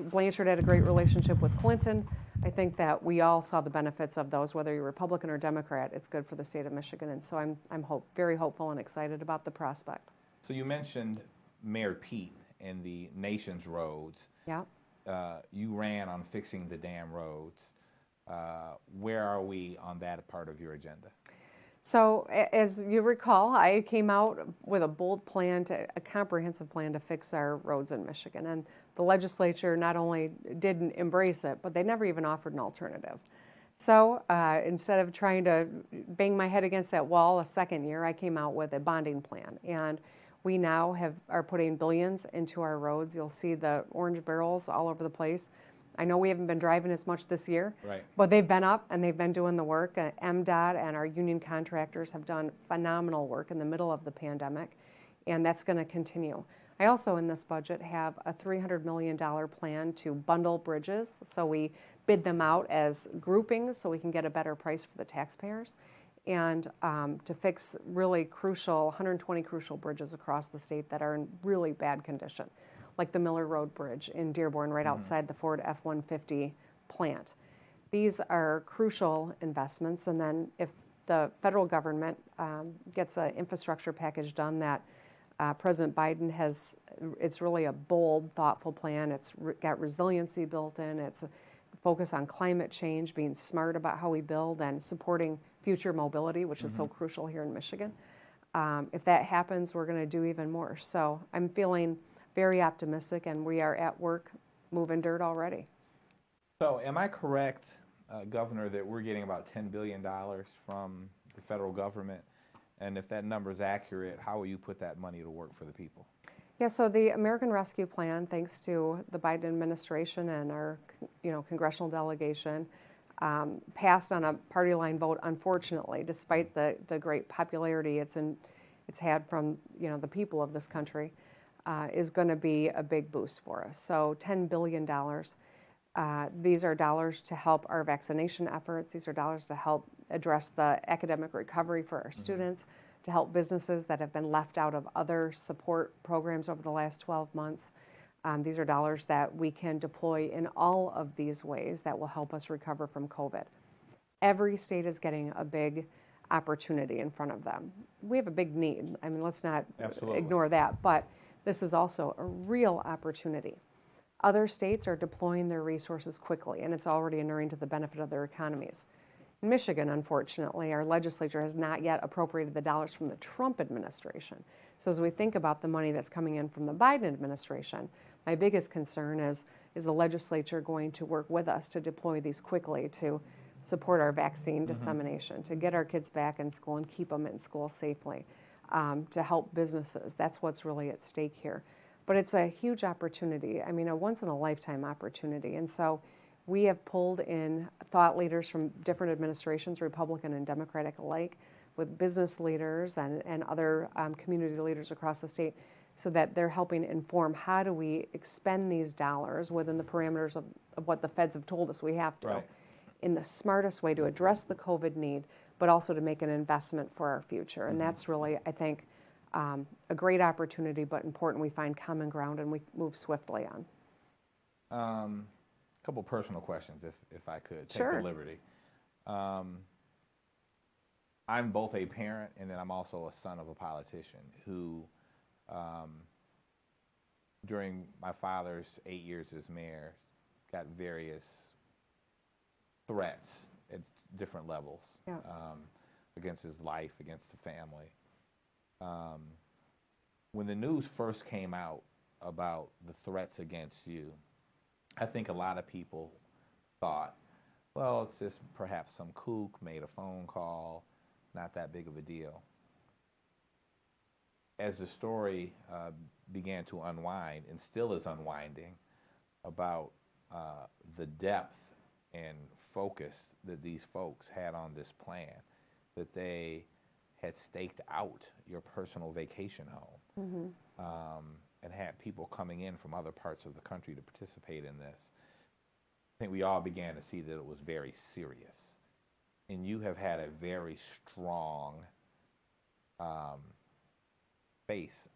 Blanchard had a great relationship with Clinton. I think that we all saw the benefits of those, whether you're Republican or Democrat. It's good for the state of Michigan, and so I'm very hopeful and excited about the prospect. So you mentioned Mayor Pete and the nation's roads. Yeah. You ran on fixing the damn roads. Where are we on that part of your agenda? So as you recall, I came out with a bold plan, a comprehensive plan to fix our roads in Michigan. And the legislature not only didn't embrace it, but they never even offered an alternative. So instead of trying to bang my head against that wall a second year, I came out with a bonding plan. And we now are putting billions into our roads. You'll see the orange barrels all over the place. I know we haven't been driving as much this year, but they've been up and they've been doing the work. MDOT and our union contractors have done phenomenal work in the middle of the pandemic, and that's going to continue. I also, in this budget, have a $300 million plan to bundle bridges. So we bid them out as groupings so we can get a better price for the taxpayers, and to fix really crucial, 120 crucial bridges across the state that are in really bad condition, like the Miller Road Bridge in Dearborn, right outside the Ford F-150 plant. These are crucial investments, and then if the federal government gets an infrastructure package done that President Biden has, it's really a bold, thoughtful plan. It's got resiliency built in. It's a focus on climate change, being smart about how we build, and supporting future mobility, which is so crucial here in Michigan. If that happens, we're going to do even more. So I'm feeling very optimistic, and we are at work moving dirt already. So am I correct, Governor, that we're getting about $10 billion from the federal government? And if that number is accurate, how will you put that money to work for the people? Yeah, so the American Rescue Plan, thanks to the Biden administration and our congressional delegation, passed on a party line vote, unfortunately, despite the great popularity it's had from the people of this country. Is going to be a big boost for us. So $10 billion. These are dollars to help our vaccination efforts. These are dollars to help address the academic recovery for our students, to help businesses that have been left out of other support programs over the last 12 months. These are dollars that we can deploy in all of these ways that will help us recover from COVID. Every state is getting a big opportunity in front of them. We have a big need. I mean, let's not ignore that, but this is also a real opportunity. Other states are deploying their resources quickly, and it's already inuring to the benefit of their economies. In Michigan, unfortunately, our legislature has not yet appropriated the dollars from the Trump administration. So as we think about the money that's coming in from the Biden administration, my biggest concern is the legislature going to work with us to deploy these quickly to support our vaccine dissemination, to get our kids back in school and keep them in school safely, to help businesses. That's what's really at stake here. But it's a huge opportunity. I mean, a once-in-a-lifetime opportunity. And so we have pulled in thought leaders from different administrations, Republican and Democratic alike, with business leaders and other community leaders across the state, so that they're helping inform how do we expend these dollars within the parameters of what the feds have told us we have to, in the smartest way to address the COVID need, but also to make an investment for our future. And that's really, I think, a great opportunity, but important we find common ground and we move swiftly on. A couple personal questions, if I could take Sure. the liberty. I'm both a parent and then I'm also a son of a politician who, during my father's 8 years as mayor, got various threats at different levels, Yeah. against his life, against the family. When the news first came out about the threats against you, I think a lot of people thought, well, it's just perhaps some kook made a phone call, not that big of a deal. As the story began to unwind, and still is unwinding, about the depth and focus that these folks had on this plan, that they had staked out your personal vacation home, and had people coming in from other parts of the country to participate in this. I think we all began to see that it was very serious. And you have had a very strong face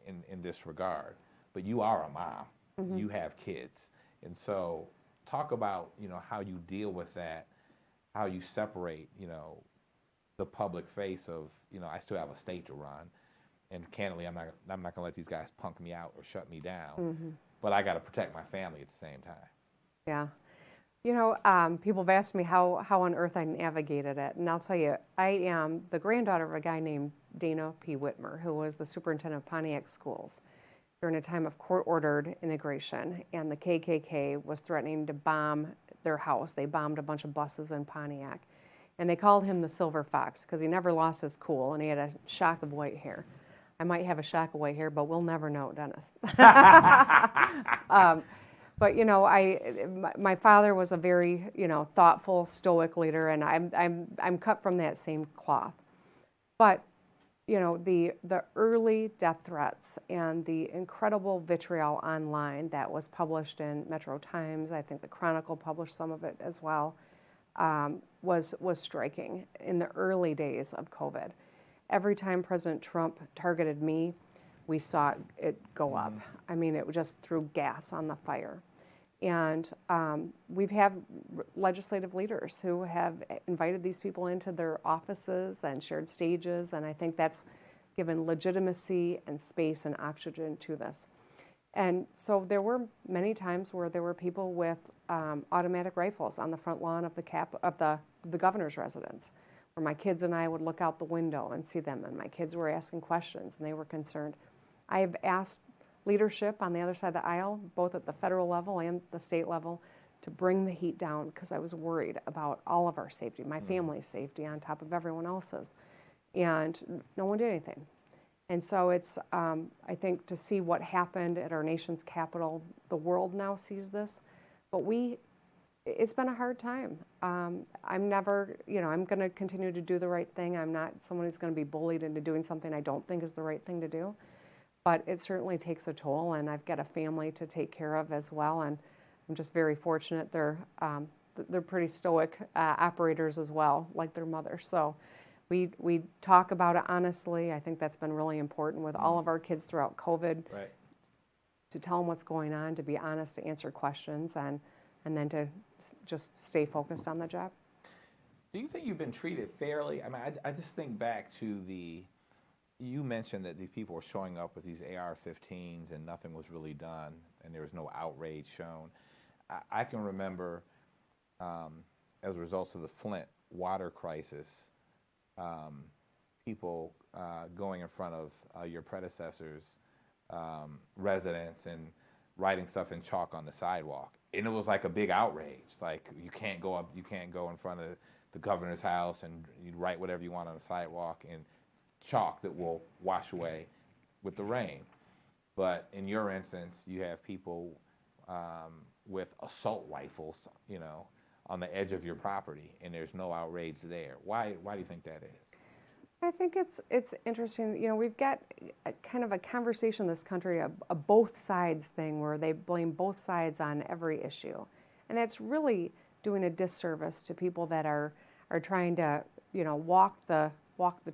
in this regard. But you are a mom. You have kids. And so talk about, how you deal with that, how you separate, the public face of, I still have a state to run. And candidly, I'm not going to let these guys punk me out or shut me down. But I got to protect my family at the same time. Yeah. People have asked me how on earth I navigated it. And I'll tell you, I am the granddaughter of a guy named Dana P. Whitmer, who was the superintendent of Pontiac schools during a time of court-ordered integration. And the KKK was threatening to bomb their house. They bombed a bunch of buses in Pontiac. And they called him the Silver Fox because he never lost his cool and he had a shock of white hair. I might have a shock of white hair, but we'll never know, Dennis. But my father was a very thoughtful, stoic leader, and I'm cut from that same cloth. But the early death threats and the incredible vitriol online that was published in Metro Times, I think the Chronicle published some of it as well, was striking in the early days of COVID. Every time President Trump targeted me, we saw it go up. I mean, it just threw gas on the fire. And we've had legislative leaders who have invited these people into their offices and shared stages, and I think that's given legitimacy and space and oxygen to this. And so there were many times where there were people with automatic rifles on the front lawn of the governor's residence, where my kids and I would look out the window and see them, and my kids were asking questions, and they were concerned. I have asked leadership on the other side of the aisle, both at the federal level and the state level, to bring the heat down because I was worried about all of our safety, my family's safety on top of everyone else's. And no one did anything. And so it's, I think, to see what happened at our nation's capital, the world now sees this, but it's been a hard time. I'm never, I'm going to continue to do the right thing. I'm not someone who's going to be bullied into doing something I don't think is the right thing to do. But it certainly takes a toll, and I've got a family to take care of as well. And I'm just very fortunate they're pretty stoic operators as well, like their mother. So we talk about it honestly. I think that's been really important with all of our kids throughout COVID. Right. To tell them what's going on, to be honest, to answer questions, and then to just stay focused on the job. Do you think you've been treated fairly? I mean, I just think back to you mentioned that these people were showing up with these AR-15s and nothing was really done and there was no outrage shown. I can remember as a result of the Flint water crisis, people going in front of your predecessors' residents and writing stuff in chalk on the sidewalk. And it was like a big outrage. Like, you can't go in front of the governor's house and you write whatever you want on the sidewalk in chalk that will wash away with the rain. But in your instance, you have people with assault rifles, on the edge of your property, and there's no outrage there. Why do you think that is? I think it's interesting. We've got kind of a conversation in this country, a both sides thing, where they blame both sides on every issue, and that's really doing a disservice to people that are trying to walk the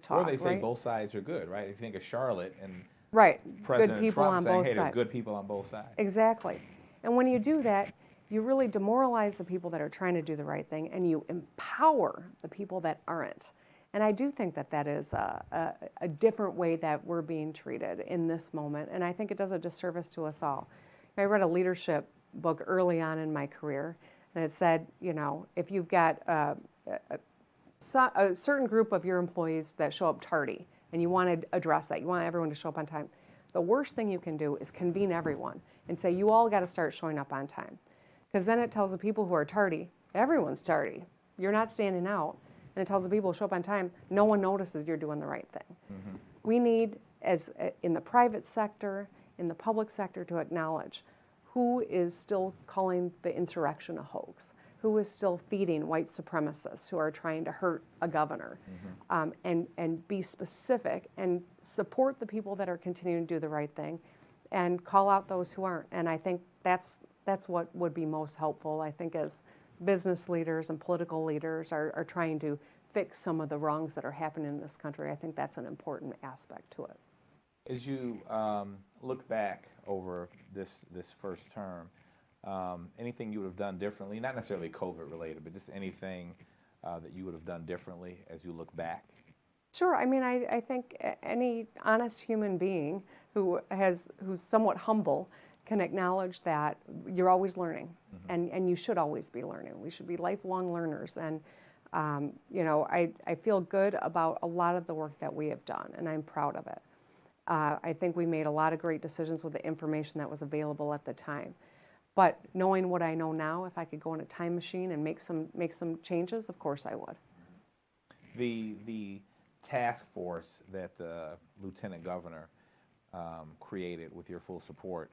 talk. Or they say right? both sides are good, right? If you think of Charlotte and right, President good people Trump on saying, both hey, sides. there's good people on both sides. Exactly, and when you do that, you really demoralize the people that are trying to do the right thing, and you empower the people that aren't. And I do think that is a different way that we're being treated in this moment, and I think it does a disservice to us all. I read a leadership book early on in my career, and it said, you know, if you've got a certain group of your employees that show up tardy, and you want to address that, you want everyone to show up on time, the worst thing you can do is convene everyone and say, you all got to start showing up on time. Because then it tells the people who are tardy, everyone's tardy. You're not standing out. And it tells the people who show up on time, no one notices you're doing the right thing. Mm-hmm. We need, as in the private sector, in the public sector, to acknowledge who is still calling the insurrection a hoax, who is still feeding white supremacists who are trying to hurt a governor, and be specific and support the people that are continuing to do the right thing and call out those who aren't. And I think that's what would be most helpful, I think, as business leaders and political leaders are trying to fix some of the wrongs that are happening in this country. I think that's an important aspect to it. As you look back over this first term, anything you would have done differently, not necessarily COVID related, but just anything that you would have done differently as you look back? Sure. I mean, I think any honest human being who's somewhat humble can acknowledge that you're always learning, and you should always be learning. We should be lifelong learners. And, you know, I feel good about a lot of the work that we have done, and I'm proud of it. I think we made a lot of great decisions with the information that was available at the time. But knowing what I know now, if I could go in a time machine and make some changes, of course I would. The task force that the Lieutenant Governor created with your full support,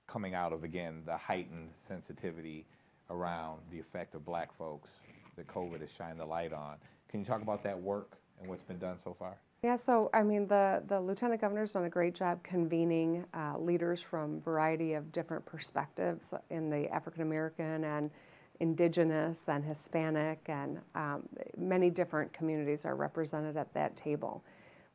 coming out of, again, the heightened sensitivity around the effect of black folks that COVID has shined the light on. Can you talk about that work and what's been done so far? Yeah, so I mean, the Lieutenant Governor's done a great job convening leaders from a variety of different perspectives in the African American and Indigenous and Hispanic, and many different communities are represented at that table.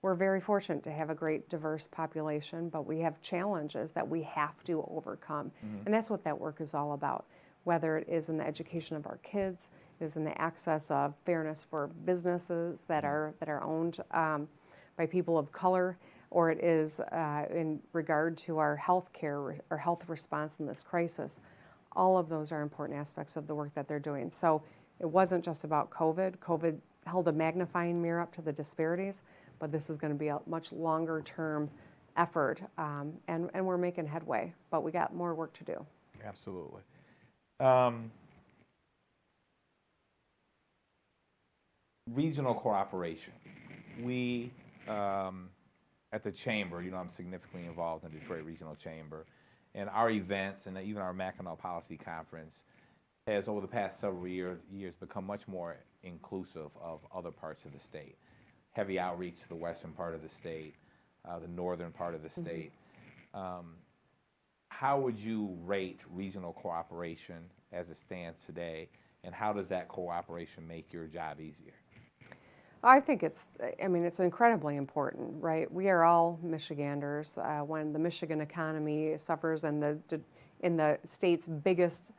We're very fortunate to have a great diverse population, but we have challenges that we have to overcome. And that's what that work is all about, whether it is in the education of our kids, is in the access of fairness for businesses that are owned by people of color, or it is in regard to our health care or health response in this crisis. All of those are important aspects of the work that they're doing. So it wasn't just about COVID. COVID held a magnifying mirror up to the disparities, but this is going to be a much longer term effort, and we're making headway, but we got more work to do. Absolutely. Regional cooperation. We, at the Chamber, you know, I'm significantly involved in the Detroit Regional Chamber, and our events and even our Mackinac Policy Conference has, over the past several years, become much more inclusive of other parts of the state. Heavy outreach to the western part of the state, the northern part of the state. How would you rate regional cooperation as it stands today, and how does that cooperation make your job easier? I think it's incredibly important, right? We are all Michiganders. When the Michigan economy suffers in the state's biggest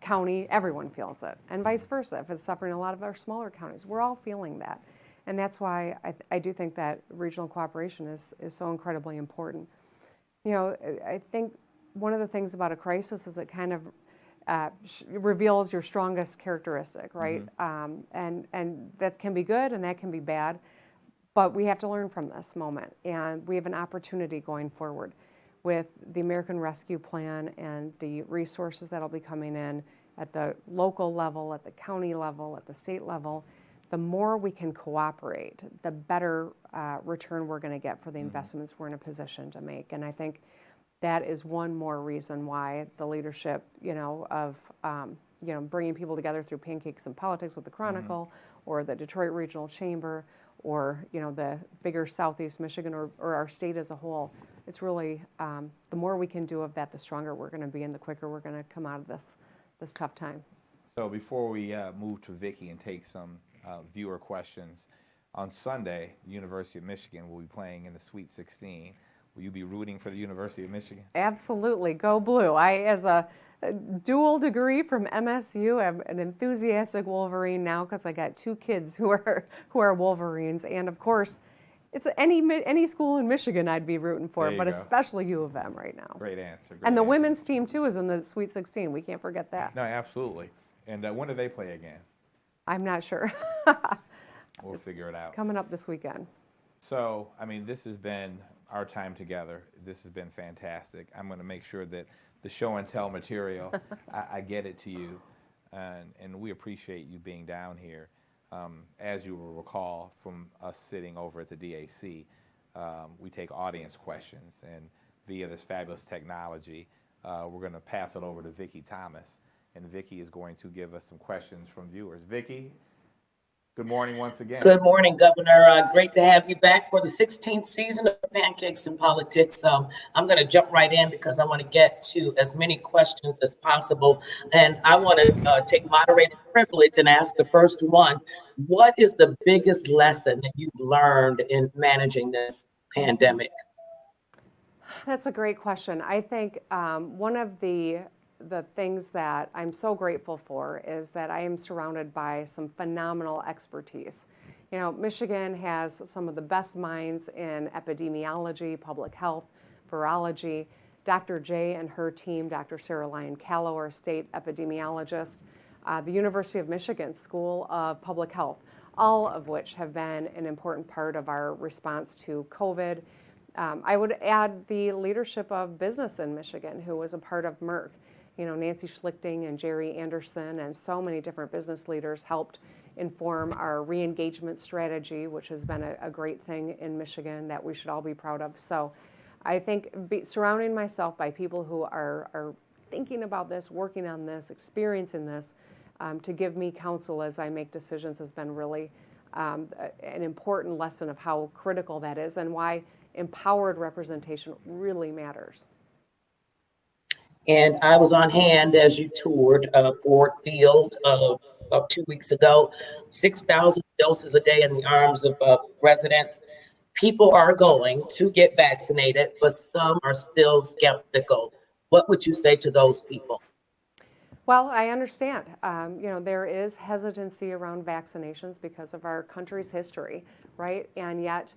county, everyone feels it, and vice versa. If it's suffering in a lot of our smaller counties, we're all feeling that. And that's why I do think that regional cooperation is so incredibly important. You know, I think one of the things about a crisis is it kind of reveals your strongest characteristic, right? And that can be good and that can be bad, but we have to learn from this moment. And we have an opportunity going forward with the American Rescue Plan and the resources that'll be coming in at the local level, at the county level, at the state level. The more we can cooperate, the better return we're going to get for the investments we're in a position to make. And I think that is one more reason why the leadership, you know, of bringing people together through Pancakes and Politics with the Chronicle, or the Detroit Regional Chamber, or the bigger Southeast Michigan, or our state as a whole. It's really the more we can do of that, the stronger we're going to be, and the quicker we're going to come out of this tough time. So before we move to Vicki and take some viewer questions, on Sunday, the University of Michigan will be playing in the Sweet 16. Will you be rooting for the University of Michigan? Absolutely, go blue. I, as a dual degree from MSU, am an enthusiastic Wolverine now because I got two kids who are Wolverines, and of course, It's any school in Michigan I'd be rooting for, There you but go. especially U of M right now. Great answer. Great And the answer. women's team too is in the Sweet 16. We can't forget that. No, absolutely. And when do they play again? I'm not sure. We'll figure it out. Coming up this weekend. So, I mean, this has been our time together. This has been fantastic. I'm going to make sure that the show and tell material, I get it to you. And we appreciate you being down here. As you will recall from us sitting over at the DAC, we take audience questions. And via this fabulous technology, we're going to pass it over to Vicki Thomas. And Vicki is going to give us some questions from viewers. Vicki, good morning once again. Good morning, Governor. Great to have you back for the 16th season of Pancakes in Politics. I'm going to jump right in because I want to get to as many questions as possible. And I want to take moderated privilege and ask the first one. What is the biggest lesson that you've learned in managing this pandemic? That's a great question. I think one of the things that I'm so grateful for is that I am surrounded by some phenomenal expertise. You know, Michigan has some of the best minds in epidemiology, public health, virology. Dr. J and her team, Dr. Sarah Lyon-Callow, our state epidemiologist, the University of Michigan School of Public Health, all of which have been an important part of our response to COVID. I would add the leadership of business in Michigan, who was a part of Merck. You know, Nancy Schlichting and Jerry Anderson and so many different business leaders helped inform our re-engagement strategy, which has been a great thing in Michigan that we should all be proud of. So I think surrounding myself by people who are thinking about this, working on this, experiencing this, to give me counsel as I make decisions has been really an important lesson of how critical that is and why empowered representation really matters. And I was on hand as you toured Ford Field about 2 weeks ago. 6,000 doses a day in the arms of residents. People are going to get vaccinated, but some are still skeptical. What would you say to those people? Well, I understand. You know, there is hesitancy around vaccinations because of our country's history, right? And yet,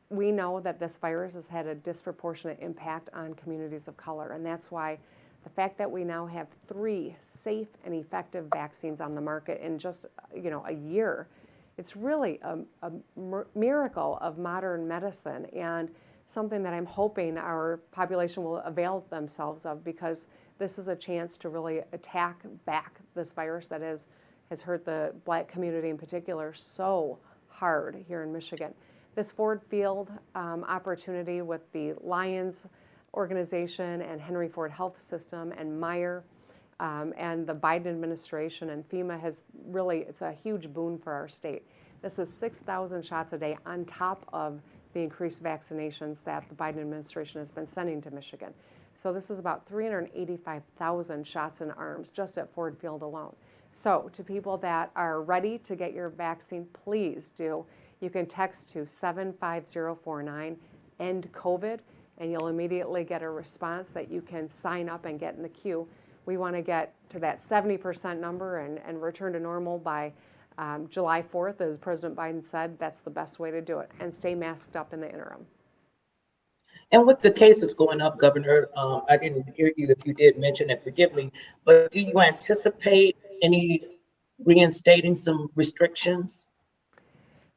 we know that this virus has had a disproportionate impact on communities of color, and that's why the fact that we now have 3 safe and effective vaccines on the market in just a year, it's really a miracle of modern medicine and something that I'm hoping our population will avail themselves of, because this is a chance to really attack back this virus that has hurt the Black community in particular so hard here in Michigan. This Ford Field opportunity with the Lions organization and Henry Ford Health System and Meyer and the Biden administration and FEMA it's a huge boon for our state. This is 6,000 shots a day on top of the increased vaccinations that the Biden administration has been sending to Michigan. So this is about 385,000 shots in arms just at Ford Field alone. So to people that are ready to get your vaccine, please do. You can text to 75049 END COVID, and you'll immediately get a response that you can sign up and get in the queue. We want to get to that 70% number and return to normal by July 4th, as President Biden said. That's the best way to do it, and stay masked up in the interim. And with the cases going up, Governor, I didn't hear you if you did mention it, forgive me, but do you anticipate any reinstating some restrictions?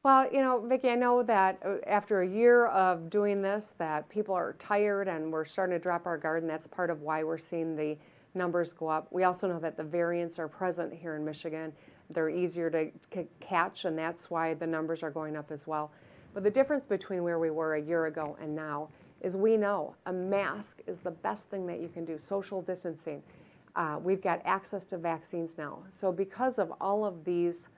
Well, you know, Vicki, I know that after a year of doing this, that people are tired and we're starting to drop our guard, and that's part of why we're seeing the numbers go up. We also know that the variants are present here in Michigan. They're easier to catch, and that's why the numbers are going up as well. But the difference between where we were a year ago and now is we know a mask is the best thing that you can do, social distancing. We've got access to vaccines now. So because of all of these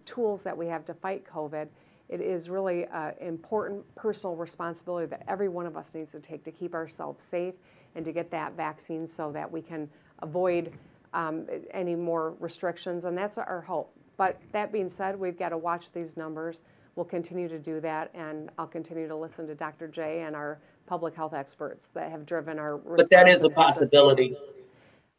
tools that we have to fight COVID, it is really an important personal responsibility that every one of us needs to take to keep ourselves safe and to get that vaccine so that we can avoid any more restrictions, and that's our hope. But that being said, we've got to watch these numbers. We'll continue to do that, and I'll continue to listen to Dr. J and our public health experts that have driven our response. But that is a possibility.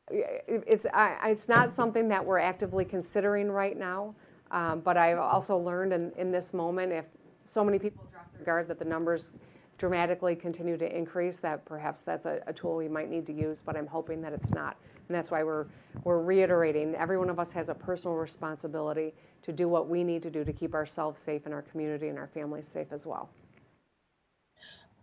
It's not something that we're actively considering right now, but I've also learned in this moment, so many people drop their guard that the numbers dramatically continue to increase, that perhaps that's a tool we might need to use, but I'm hoping that it's not. And that's why we're reiterating, every one of us has a personal responsibility to do what we need to do to keep ourselves safe and our community and our families safe as well.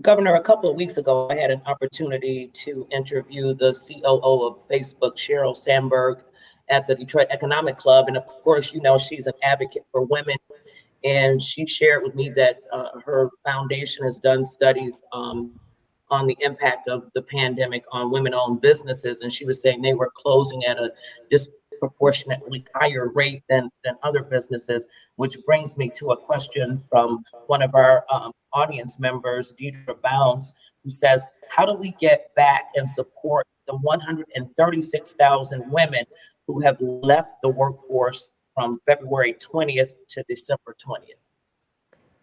Governor, a couple of weeks ago, I had an opportunity to interview the COO of Facebook, Sheryl Sandberg, at the Detroit Economic Club. And of course, you know, she's an advocate for women. And she shared with me that her foundation has done studies on the impact of the pandemic on women-owned businesses. And she was saying they were closing at a disproportionately higher rate than other businesses, which brings me to a question from one of our audience members, Deidre Bounds, who says, how do we get back and support the 136,000 women who have left the workforce from February 20th to December 20th?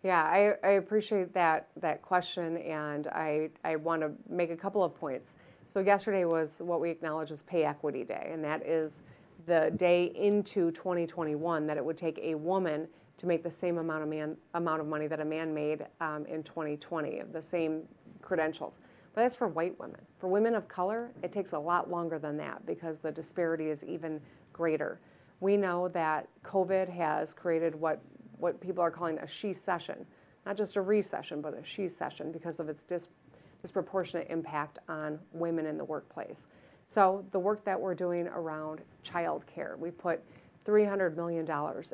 Yeah, I appreciate that question, and I want to make a couple of points. So yesterday was what we acknowledge as Pay Equity Day, and that is the day into 2021 that it would take a woman to make the same amount of money that a man made in 2020, of the same credentials. But that's for white women. For women of color, it takes a lot longer than that because the disparity is even greater. We know that COVID has created what people are calling a she-cession, not just a recession, but a she-cession because of its disproportionate impact on women in the workplace. So the work that we're doing around childcare, we put $300 million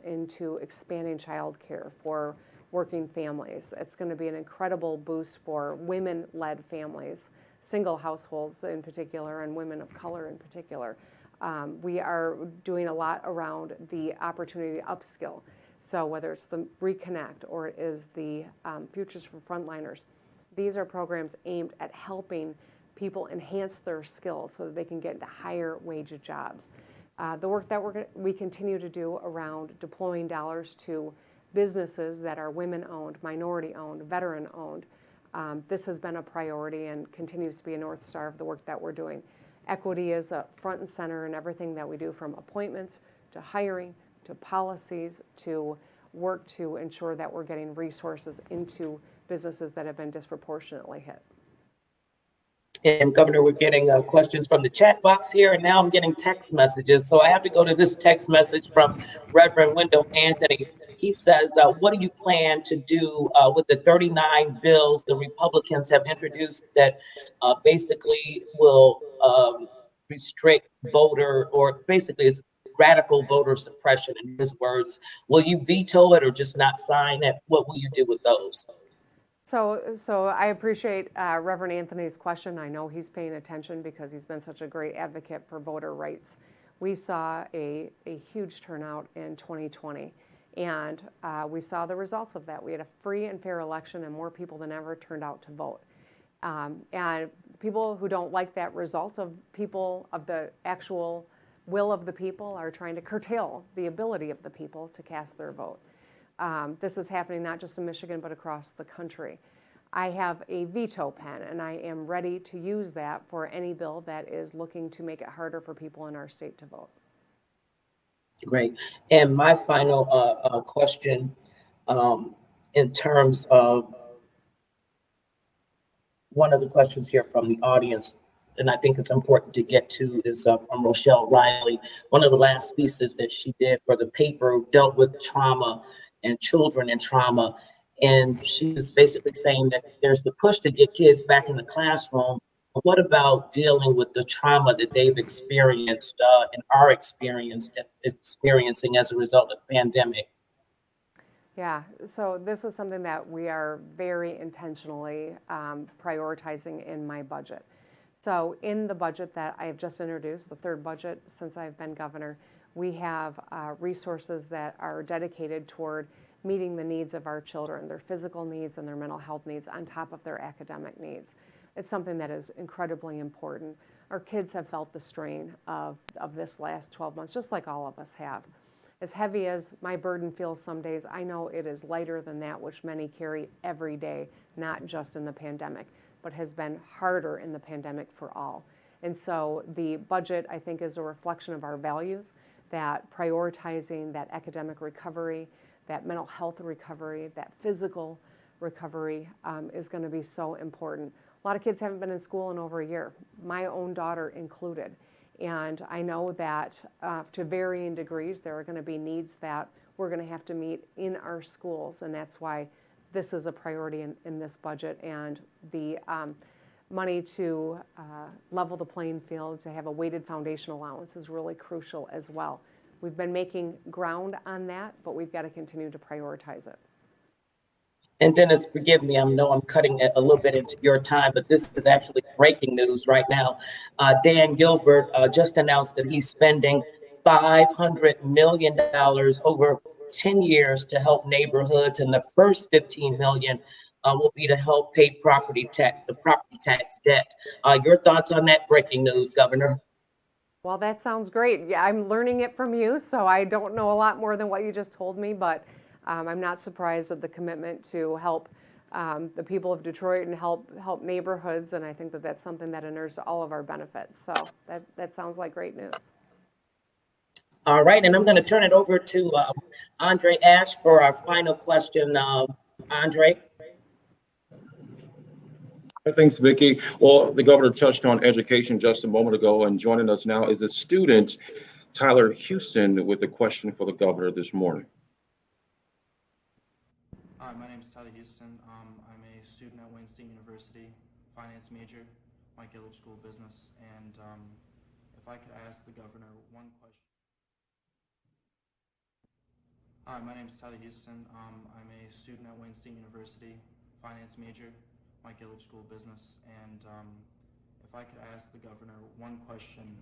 into expanding childcare for working families. It's going to be an incredible boost for women-led families, single households in particular, and women of color in particular. We are doing a lot around the opportunity to upskill. So whether it's the Reconnect or it is the Futures for Frontliners, these are programs aimed at helping people enhance their skills so that they can get into higher wage jobs. The work that we continue to do around deploying dollars to businesses that are women-owned, minority-owned, veteran-owned, this has been a priority and continues to be a North Star of the work that we're doing. Equity is front and center in everything that we do, from appointments to hiring to policies to work to ensure that we're getting resources into businesses that have been disproportionately hit. And Governor, we're getting questions from the chat box here, and now I'm getting text messages. So I have to go to this text message from Reverend Wendell Anthony. He says, what do you plan to do with the 39 bills the Republicans have introduced that basically will restrict voter, or basically is radical voter suppression, in his words? Will you veto it or just not sign it? What will you do with those? So I appreciate Reverend Anthony's question. I know he's paying attention because he's been such a great advocate for voter rights. We saw a huge turnout in 2020, and we saw the results of that. We had a free and fair election, and more people than ever turned out to vote. And people who don't like that result of the actual will of the people are trying to curtail the ability of the people to cast their vote. This is happening not just in Michigan, but across the country. I have a veto pen, and I am ready to use that for any bill that is looking to make it harder for people in our state to vote. Great. And my final question, in terms of one of the questions here from the audience, and I think it's important to get to, is from Rochelle Riley. One of the last pieces that she did for the paper dealt with trauma and children in trauma. And she was basically saying that there's the push to get kids back in the classroom. But what about dealing with the trauma that they've experienced and are experiencing as a result of the pandemic? Yeah, so this is something that we are very intentionally prioritizing in my budget. So in the budget that I have just introduced, the third budget since I've been governor, we have resources that are dedicated toward meeting the needs of our children, their physical needs and their mental health needs on top of their academic needs. It's something that is incredibly important. Our kids have felt the strain of this last 12 months, just like all of us have. As heavy as my burden feels some days, I know it is lighter than that which many carry every day, not just in the pandemic, but has been harder in the pandemic for all. And so the budget, I think, is a reflection of our values, that prioritizing that academic recovery, that mental health recovery, that physical recovery is going to be so important. A lot of kids haven't been in school in over a year, my own daughter included. And I know that to varying degrees, there are going to be needs that we're going to have to meet in our schools. And that's why this is a priority in this budget. And the money to level the playing field, to have a weighted foundation allowance is really crucial as well. We've been making ground on that, but we've got to continue to prioritize it. And Dennis, forgive me, I know I'm cutting it a little bit into your time, but this is actually breaking news right now. Dan Gilbert just announced that he's spending $500 million over 10 years to help neighborhoods, and the first 15 million will be to help pay the property tax debt. Your thoughts on that breaking news, Governor? Well, that sounds great. Yeah, I'm learning it from you, so I don't know a lot more than what you just told me, but I'm not surprised at the commitment to help the people of Detroit and help neighborhoods, and I think that that's something that inures to all of our benefits. So that sounds like great news. All right, and I'm going to turn it over to Andre Ash for our final question. Andre? Thanks, Vicki. Well, the governor touched on education just a moment ago, and joining us now is the student, Tyler Houston, with a question for the governor this morning. Hi, my name is Tyler Houston. I'm a student at Wayne State University, finance major, Mike Gillard School of Business, and if I could ask the governor one question. Hi, my name is Tyler Houston. I'm a student at Wayne State University, finance major, Mike Gillard School of Business, and if I could ask the governor one question,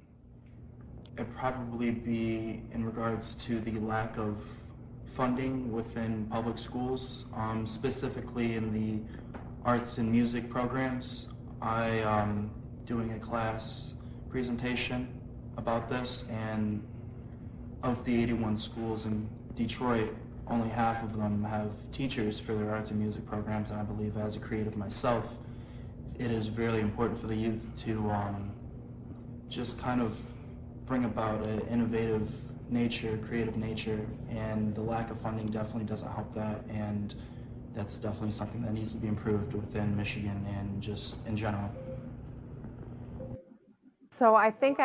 it'd probably be in regards to the lack of funding within public schools, specifically in the arts and music programs. I am doing a class presentation about this, and of the 81 schools in Detroit, only half of them have teachers for their arts and music programs, and I believe as a creative myself, it is really important for the youth to just kind of bring about an innovative nature, creative nature, and the lack of funding definitely doesn't help that, and that's definitely something that needs to be improved within Michigan and just in general. So I think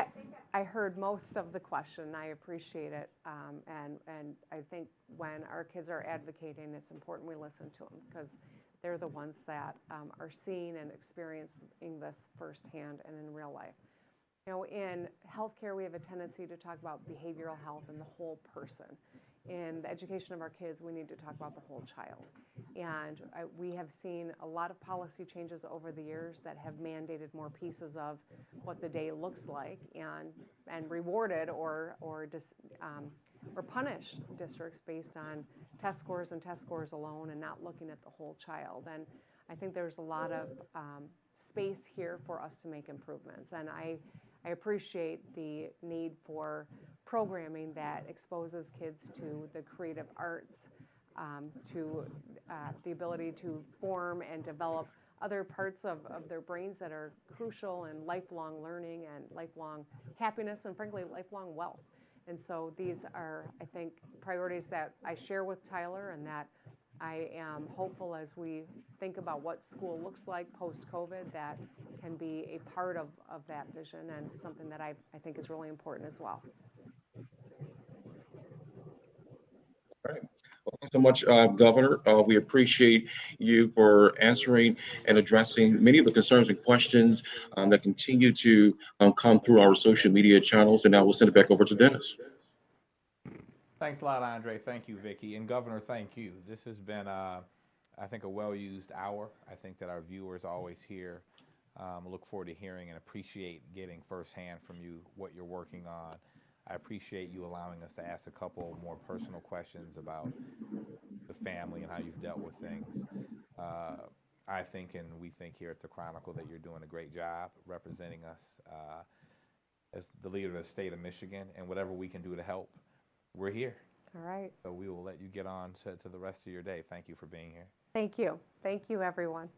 I heard most of the question. I appreciate it, and I think when our kids are advocating, it's important we listen to them because they're the ones that are seeing and experiencing this firsthand and in real life. You know, in healthcare, we have a tendency to talk about behavioral health and the whole person. In the education of our kids, we need to talk about the whole child. And we have seen a lot of policy changes over the years that have mandated more pieces of what the day looks like and rewarded or punished districts based on test scores and test scores alone and not looking at the whole child. And I think there's a lot of space here for us to make improvements. And I appreciate the need for programming that exposes kids to the creative arts, to the ability to form and develop other parts of their brains that are crucial in lifelong learning and lifelong happiness and frankly lifelong wealth. And so these are, I think, priorities that I share with Tyler and that I am hopeful as we think about what school looks like post-COVID that can be a part of that vision and something that I think is really important as well. All right. Well, thanks so much, Governor. We appreciate you for answering and addressing many of the concerns and questions that continue to come through our social media channels. And now we'll send it back over to Dennis. Thanks a lot, Andre. Thank you, Vicki. And Governor, thank you. This has been, I think, a well-used hour. I think that our viewers always hear, look forward to hearing and appreciate getting firsthand from you what you're working on. I appreciate you allowing us to ask a couple more personal questions about the family and how you've dealt with things. I think, and we think here at the Chronicle, that you're doing a great job representing us as the leader of the state of Michigan, and whatever we can do to help, we're here. All right. So we will let you get on to the rest of your day. Thank you for being here. Thank you. Thank you, everyone.